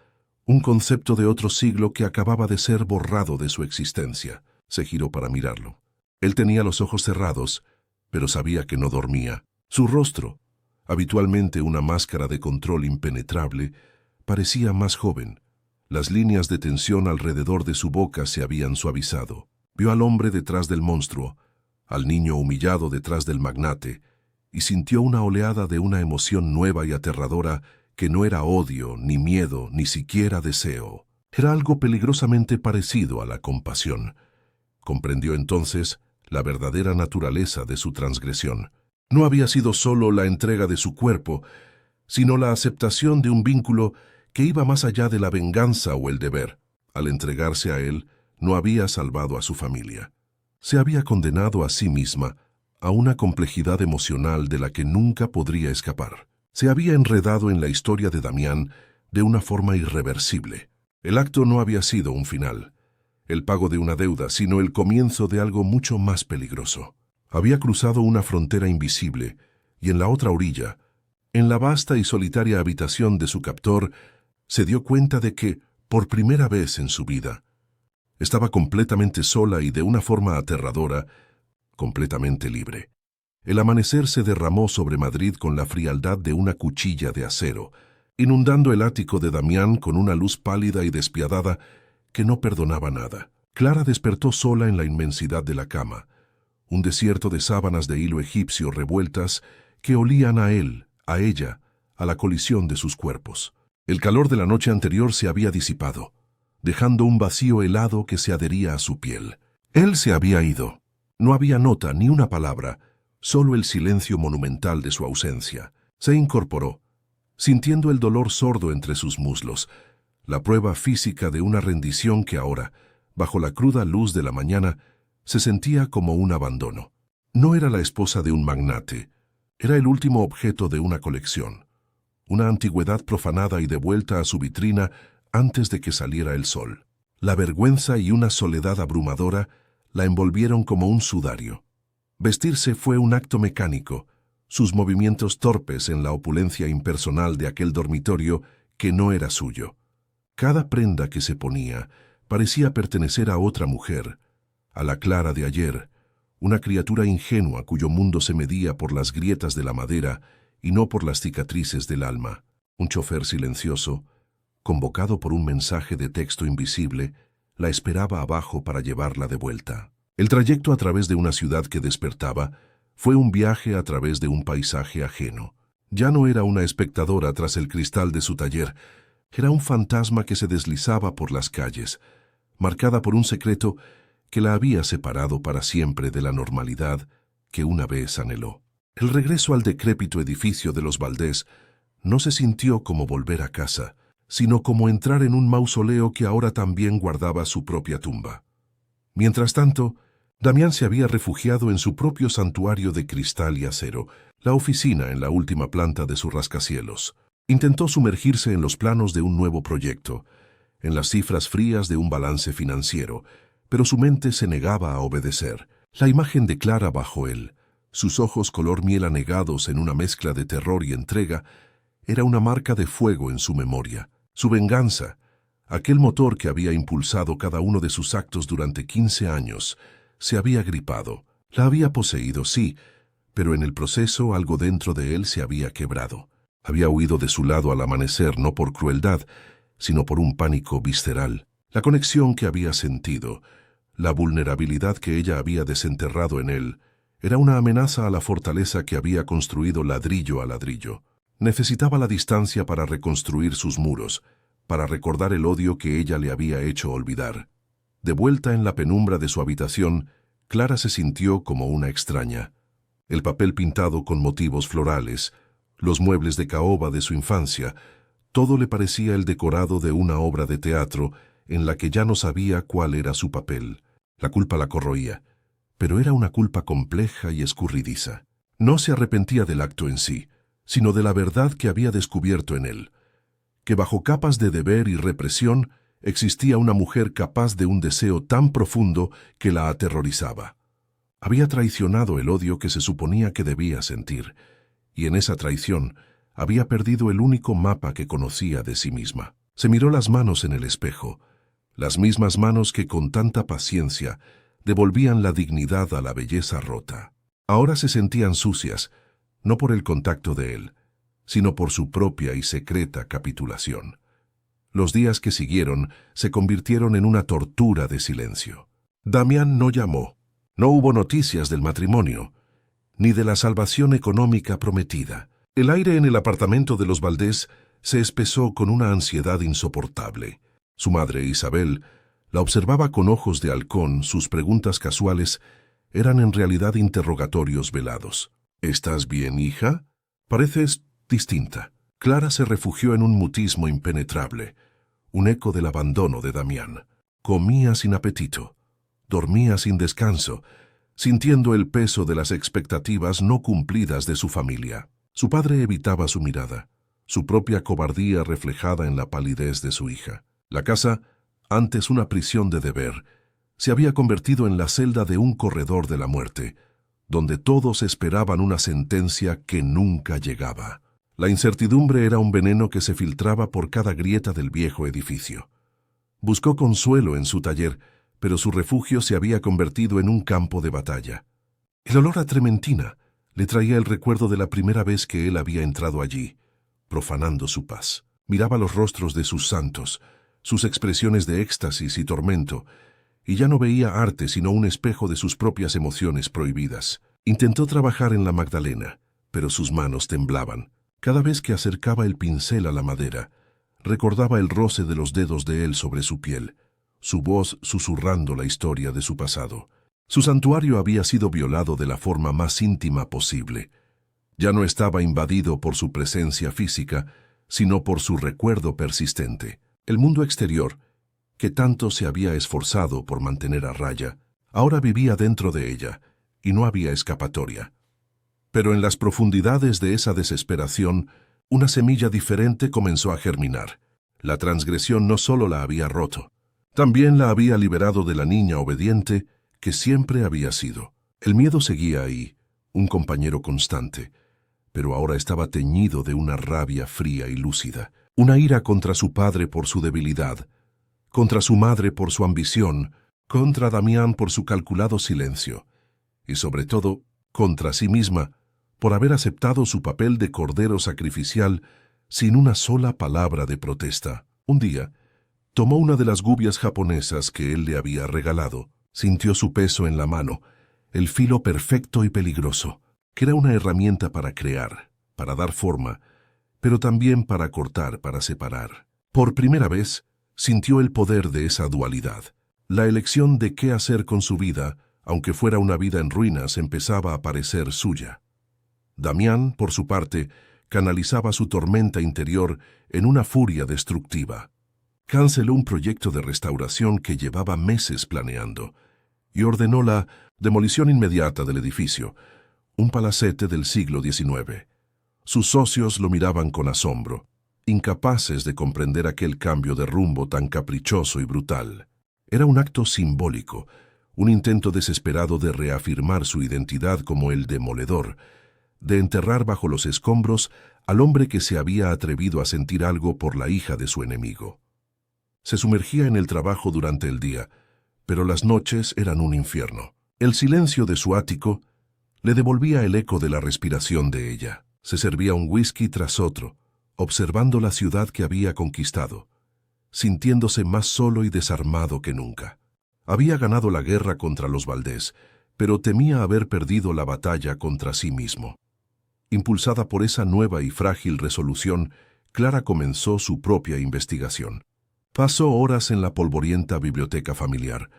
un concepto de otro siglo que acababa de ser borrado de su existencia. Se giró para mirarlo. Él tenía los ojos cerrados, pero sabía que no dormía. Su rostro, habitualmente una máscara de control impenetrable, parecía más joven. Las líneas de tensión alrededor de su boca se habían suavizado. Vio al hombre detrás del monstruo, al niño humillado detrás del magnate, y sintió una oleada de una emoción nueva y aterradora que no era odio, ni miedo, ni siquiera deseo. Era algo peligrosamente parecido a la compasión. Comprendió entonces la verdadera naturaleza de su transgresión. No había sido solo la entrega de su cuerpo, sino la aceptación de un vínculo que iba más allá de la venganza o el deber. Al entregarse a él, no había salvado a su familia. Se había condenado a sí misma a una complejidad emocional de la que nunca podría escapar. Se había enredado en la historia de Damián de una forma irreversible. El acto no había sido un final, el pago de una deuda, sino el comienzo de algo mucho más peligroso. Había cruzado una frontera invisible, y en la otra orilla, en la vasta y solitaria habitación de su captor, se dio cuenta de que, por primera vez en su vida, estaba completamente sola y de una forma aterradora, completamente libre. El amanecer se derramó sobre Madrid con la frialdad de una cuchilla de acero, inundando el ático de Damián con una luz pálida y despiadada que no perdonaba nada. Clara despertó sola en la inmensidad de la cama, un desierto de sábanas de hilo egipcio revueltas que olían a él, a ella, a la colisión de sus cuerpos. El calor de la noche anterior se había disipado, dejando un vacío helado que se adhería a su piel. Él se había ido. No había nota ni una palabra, solo el silencio monumental de su ausencia. Se incorporó, sintiendo el dolor sordo entre sus muslos, la prueba física de una rendición que ahora, bajo la cruda luz de la mañana, se sentía como un abandono. No era la esposa de un magnate, era el último objeto de una colección, una antigüedad profanada y devuelta a su vitrina antes de que saliera el sol. La vergüenza y una soledad abrumadora la envolvieron como un sudario. Vestirse fue un acto mecánico, sus movimientos torpes en la opulencia impersonal de aquel dormitorio que no era suyo. Cada prenda que se ponía parecía pertenecer a otra mujer, a la Clara de ayer, una criatura ingenua cuyo mundo se medía por las grietas de la madera y no por las cicatrices del alma. Un chofer silencioso, convocado por un mensaje de texto invisible, la esperaba abajo para llevarla de vuelta. El trayecto a través de una ciudad que despertaba fue un viaje a través de un paisaje ajeno. Ya no era una espectadora tras el cristal de su taller, era un fantasma que se deslizaba por las calles, marcada por un secreto que la había separado para siempre de la normalidad que una vez anheló. El regreso al decrépito edificio de los Valdés no se sintió como volver a casa, sino como entrar en un mausoleo que ahora también guardaba su propia tumba. Mientras tanto, Damián se había refugiado en su propio santuario de cristal y acero, la oficina en la última planta de su rascacielos. Intentó sumergirse en los planos de un nuevo proyecto, en las cifras frías de un balance financiero, pero su mente se negaba a obedecer. La imagen de Clara bajo él, sus ojos color miel anegados en una mezcla de terror y entrega, era una marca de fuego en su memoria. Su venganza, aquel motor que había impulsado cada uno de sus actos durante 15 años, se había gripado. La había poseído, sí, pero en el proceso algo dentro de él se había quebrado. Había huido de su lado al amanecer no por crueldad, sino por un pánico visceral. La conexión que había sentido, la vulnerabilidad que ella había desenterrado en él, era una amenaza a la fortaleza que había construido ladrillo a ladrillo. Necesitaba la distancia para reconstruir sus muros, para recordar el odio que ella le había hecho olvidar. De vuelta en la penumbra de su habitación, Clara se sintió como una extraña. El papel pintado con motivos florales, los muebles de caoba de su infancia, todo le parecía el decorado de una obra de teatro en la que ya no sabía cuál era su papel. La culpa la corroía, pero era una culpa compleja y escurridiza. No se arrepentía del acto en sí, sino de la verdad que había descubierto en él, que bajo capas de deber y represión existía una mujer capaz de un deseo tan profundo que la aterrorizaba. Había traicionado el odio que se suponía que debía sentir, y en esa traición había perdido el único mapa que conocía de sí misma. Se miró las manos en el espejo, las mismas manos que con tanta paciencia devolvían la dignidad a la belleza rota. Ahora se sentían sucias, no por el contacto de él, sino por su propia y secreta capitulación. Los días que siguieron se convirtieron en una tortura de silencio. Damián no llamó. No hubo noticias del matrimonio, ni de la salvación económica prometida. El aire en el apartamento de los Valdés se espesó con una ansiedad insoportable. Su madre, Isabel, la observaba con ojos de halcón. Sus preguntas casuales eran en realidad interrogatorios velados. ¿Estás bien, hija? Pareces distinta. Clara se refugió en un mutismo impenetrable, un eco del abandono de Damián. Comía sin apetito, dormía sin descanso, sintiendo el peso de las expectativas no cumplidas de su familia. Su padre evitaba su mirada, su propia cobardía reflejada en la palidez de su hija. La casa, antes una prisión de deber, se había convertido en la celda de un corredor de la muerte, donde todos esperaban una sentencia que nunca llegaba. La incertidumbre era un veneno que se filtraba por cada grieta del viejo edificio. Buscó consuelo en su taller, pero su refugio se había convertido en un campo de batalla. El olor a trementina le traía el recuerdo de la primera vez que él había entrado allí, profanando su paz. Miraba los rostros de sus santos, sus expresiones de éxtasis y tormento, y ya no veía arte sino un espejo de sus propias emociones prohibidas. Intentó trabajar en la Magdalena, pero sus manos temblaban. Cada vez que acercaba el pincel a la madera, recordaba el roce de los dedos de él sobre su piel, su voz susurrando la historia de su pasado. Su santuario había sido violado de la forma más íntima posible. Ya no estaba invadido por su presencia física, sino por su recuerdo persistente. El mundo exterior, que tanto se había esforzado por mantener a raya, ahora vivía dentro de ella, y no había escapatoria. Pero en las profundidades de esa desesperación, una semilla diferente comenzó a germinar. La transgresión no solo la había roto, también la había liberado de la niña obediente que siempre había sido. El miedo seguía ahí, un compañero constante, pero ahora estaba teñido de una rabia fría y lúcida, una ira contra su padre por su debilidad, contra su madre por su ambición, contra Damián por su calculado silencio, y sobre todo, contra sí misma, por haber aceptado su papel de cordero sacrificial sin una sola palabra de protesta. Un día, tomó una de las gubias japonesas que él le había regalado, sintió su peso en la mano, el filo perfecto y peligroso, que era una herramienta para crear, para dar forma, pero también para cortar, para separar. Por primera vez, sintió el poder de esa dualidad. La elección de qué hacer con su vida, aunque fuera una vida en ruinas, empezaba a parecer suya. Damián, por su parte, canalizaba su tormenta interior en una furia destructiva. Canceló un proyecto de restauración que llevaba meses planeando y ordenó la demolición inmediata del edificio, un palacete del siglo XIX. Sus socios lo miraban con asombro, incapaces de comprender aquel cambio de rumbo tan caprichoso y brutal. Era un acto simbólico, un intento desesperado de reafirmar su identidad como el demoledor, de enterrar bajo los escombros al hombre que se había atrevido a sentir algo por la hija de su enemigo. Se sumergía en el trabajo durante el día, pero las noches eran un infierno. El silencio de su ático le devolvía el eco de la respiración de ella. Se servía un whisky tras otro, observando la ciudad que había conquistado, sintiéndose más solo y desarmado que nunca. Había ganado la guerra contra los Valdés, pero temía haber perdido la batalla contra sí mismo. Impulsada por esa nueva y frágil resolución, Clara comenzó su propia investigación. Pasó horas en la polvorienta biblioteca familiar,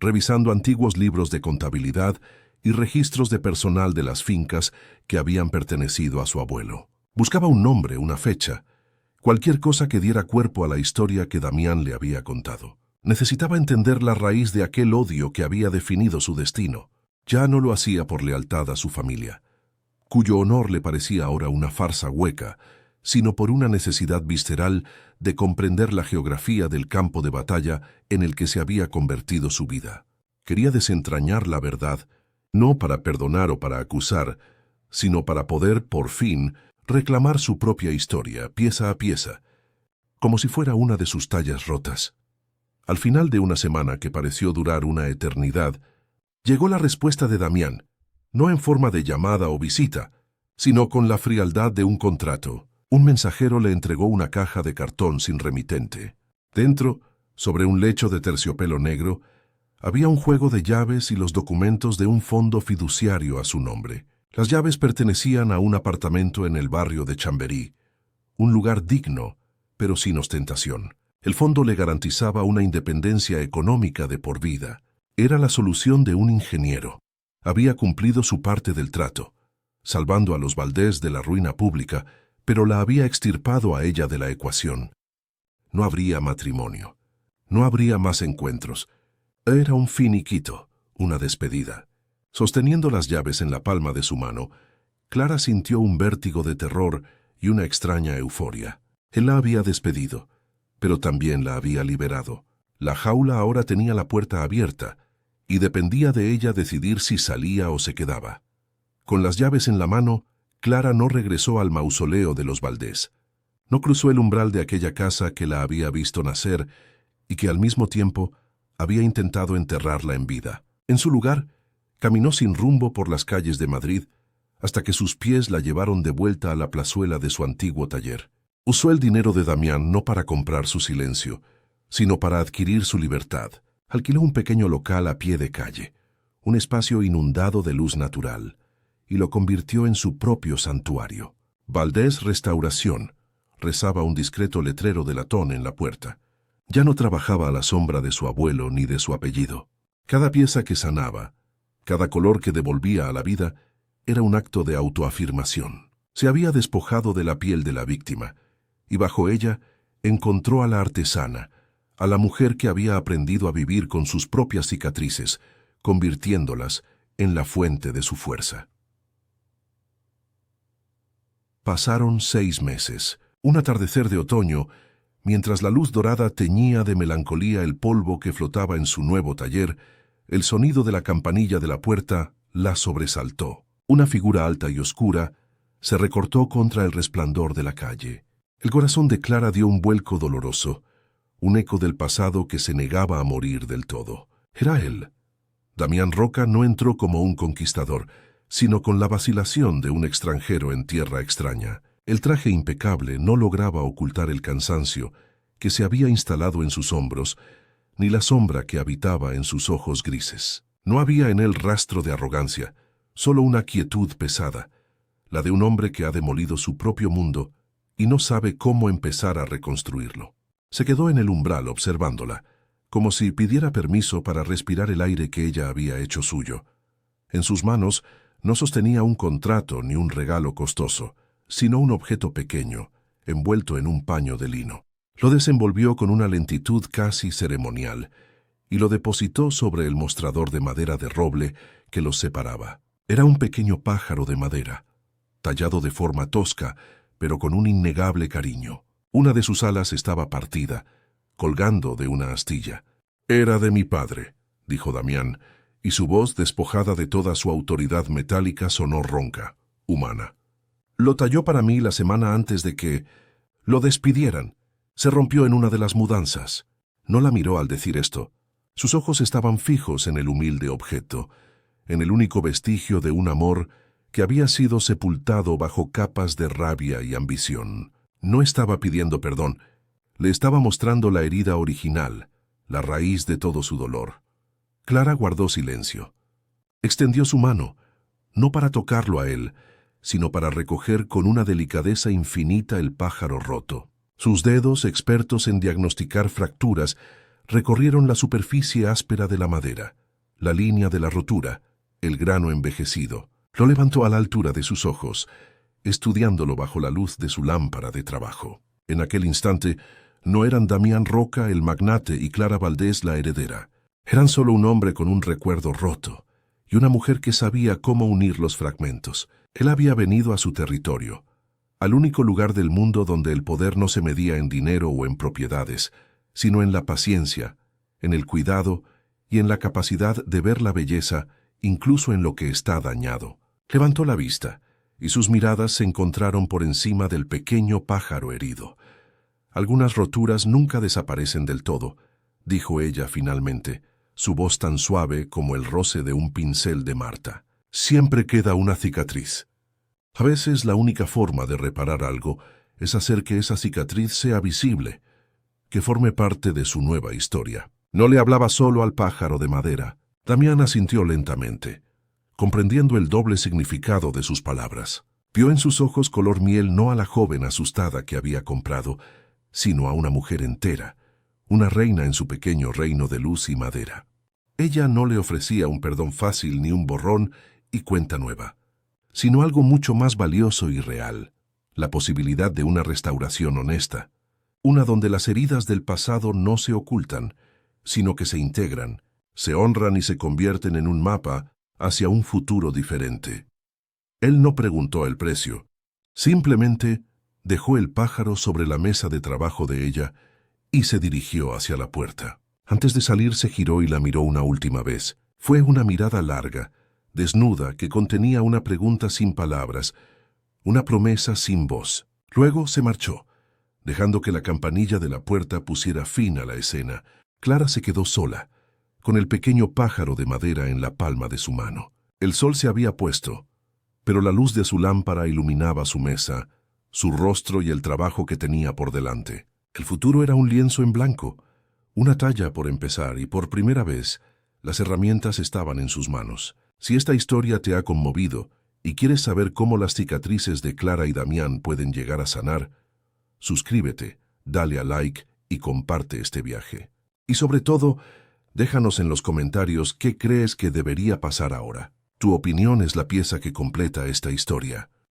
revisando antiguos libros de contabilidad y registros de personal de las fincas que habían pertenecido a su abuelo. Buscaba un nombre, una fecha, cualquier cosa que diera cuerpo a la historia que Damián le había contado. Necesitaba entender la raíz de aquel odio que había definido su destino. Ya no lo hacía por lealtad a su familia, cuyo honor le parecía ahora una farsa hueca, sino por una necesidad visceral de comprender la geografía del campo de batalla en el que se había convertido su vida. Quería desentrañar la verdad, no para perdonar o para acusar, sino para poder, por fin, reclamar su propia historia, pieza a pieza, como si fuera una de sus tallas rotas. Al final de una semana que pareció durar una eternidad, llegó la respuesta de Damián, no en forma de llamada o visita, sino con la frialdad de un contrato. Un mensajero le entregó una caja de cartón sin remitente. Dentro, sobre un lecho de terciopelo negro, había un juego de llaves y los documentos de un fondo fiduciario a su nombre. Las llaves pertenecían a un apartamento en el barrio de Chamberí, un lugar digno, pero sin ostentación. El fondo le garantizaba una independencia económica de por vida. Era la solución de un ingeniero. Había cumplido su parte del trato, salvando a los Valdés de la ruina pública, pero la había extirpado a ella de la ecuación. No habría matrimonio. No habría más encuentros. Era un finiquito, una despedida. Sosteniendo las llaves en la palma de su mano, Clara sintió un vértigo de terror y una extraña euforia. Él la había despedido, pero también la había liberado. La jaula ahora tenía la puerta abierta, y dependía de ella decidir si salía o se quedaba. Con las llaves en la mano, Clara no regresó al mausoleo de los Valdés. No cruzó el umbral de aquella casa que la había visto nacer y que al mismo tiempo había intentado enterrarla en vida. En su lugar, caminó sin rumbo por las calles de Madrid hasta que sus pies la llevaron de vuelta a la plazuela de su antiguo taller. Usó el dinero de Damián no para comprar su silencio, sino para adquirir su libertad. Alquiló un pequeño local a pie de calle, un espacio inundado de luz natural, y lo convirtió en su propio santuario. Valdés Restauración, rezaba un discreto letrero de latón en la puerta. Ya no trabajaba a la sombra de su abuelo ni de su apellido. Cada pieza que sanaba, cada color que devolvía a la vida, era un acto de autoafirmación. Se había despojado de la piel de la víctima, y bajo ella encontró a la artesana, a la mujer que había aprendido a vivir con sus propias cicatrices, convirtiéndolas en la fuente de su fuerza. Pasaron 6 meses. Un atardecer de otoño, mientras la luz dorada teñía de melancolía el polvo que flotaba en su nuevo taller, el sonido de la campanilla de la puerta la sobresaltó. Una figura alta y oscura se recortó contra el resplandor de la calle. El corazón de Clara dio un vuelco doloroso, un eco del pasado que se negaba a morir del todo. Era él. Damián Roca no entró como un conquistador, sino con la vacilación de un extranjero en tierra extraña. El traje impecable no lograba ocultar el cansancio que se había instalado en sus hombros, ni la sombra que habitaba en sus ojos grises. No había en él rastro de arrogancia, solo una quietud pesada, la de un hombre que ha demolido su propio mundo y no sabe cómo empezar a reconstruirlo. Se quedó en el umbral observándola, como si pidiera permiso para respirar el aire que ella había hecho suyo. En sus manos no sostenía un contrato ni un regalo costoso, sino un objeto pequeño, envuelto en un paño de lino. Lo desenvolvió con una lentitud casi ceremonial y lo depositó sobre el mostrador de madera de roble que los separaba. Era un pequeño pájaro de madera, tallado de forma tosca, pero con un innegable cariño. Una de sus alas estaba partida, colgando de una astilla. «Era de mi padre», dijo Damián, y su voz, despojada de toda su autoridad metálica, sonó ronca, humana. «Lo talló para mí la semana antes de que lo despidieran. Se rompió en una de las mudanzas». No la miró al decir esto. Sus ojos estaban fijos en el humilde objeto, en el único vestigio de un amor que había sido sepultado bajo capas de rabia y ambición. No estaba pidiendo perdón, le estaba mostrando la herida original, la raíz de todo su dolor. Clara guardó silencio. Extendió su mano, no para tocarlo a él, sino para recoger con una delicadeza infinita el pájaro roto. Sus dedos, expertos en diagnosticar fracturas, recorrieron la superficie áspera de la madera, la línea de la rotura, el grano envejecido. Lo levantó a la altura de sus ojos, estudiándolo bajo la luz de su lámpara de trabajo. En aquel instante, no eran Damián Roca el magnate y Clara Valdés la heredera. Eran solo un hombre con un recuerdo roto y una mujer que sabía cómo unir los fragmentos. Él había venido a su territorio, al único lugar del mundo donde el poder no se medía en dinero o en propiedades, sino en la paciencia, en el cuidado y en la capacidad de ver la belleza incluso en lo que está dañado. Levantó la vista, y sus miradas se encontraron por encima del pequeño pájaro herido. «Algunas roturas nunca desaparecen del todo», dijo ella finalmente, su voz tan suave como el roce de un pincel de Marta. «Siempre queda una cicatriz. A veces la única forma de reparar algo es hacer que esa cicatriz sea visible, que forme parte de su nueva historia». No le hablaba solo al pájaro de madera. Damián asintió lentamente, comprendiendo el doble significado de sus palabras. Vio en sus ojos color miel no a la joven asustada que había comprado, sino a una mujer entera, una reina en su pequeño reino de luz y madera. Ella no le ofrecía un perdón fácil ni un borrón y cuenta nueva, sino algo mucho más valioso y real, la posibilidad de una restauración honesta, una donde las heridas del pasado no se ocultan, sino que se integran, se honran y se convierten en un mapa hacia un futuro diferente. Él no preguntó el precio, simplemente dejó el pájaro sobre la mesa de trabajo de ella y se dirigió hacia la puerta. Antes de salir se giró y la miró una última vez. Fue una mirada larga, desnuda, que contenía una pregunta sin palabras, una promesa sin voz. Luego se marchó, dejando que la campanilla de la puerta pusiera fin a la escena. Clara se quedó sola, con el pequeño pájaro de madera en la palma de su mano. El sol se había puesto, pero la luz de su lámpara iluminaba su mesa, su rostro y el trabajo que tenía por delante. El futuro era un lienzo en blanco, una talla por empezar, y por primera vez las herramientas estaban en sus manos. Si esta historia te ha conmovido y quieres saber cómo las cicatrices de Clara y Damián pueden llegar a sanar, suscríbete, dale a like y comparte este viaje. Y sobre todo, déjanos en los comentarios qué crees que debería pasar ahora. Tu opinión es la pieza que completa esta historia.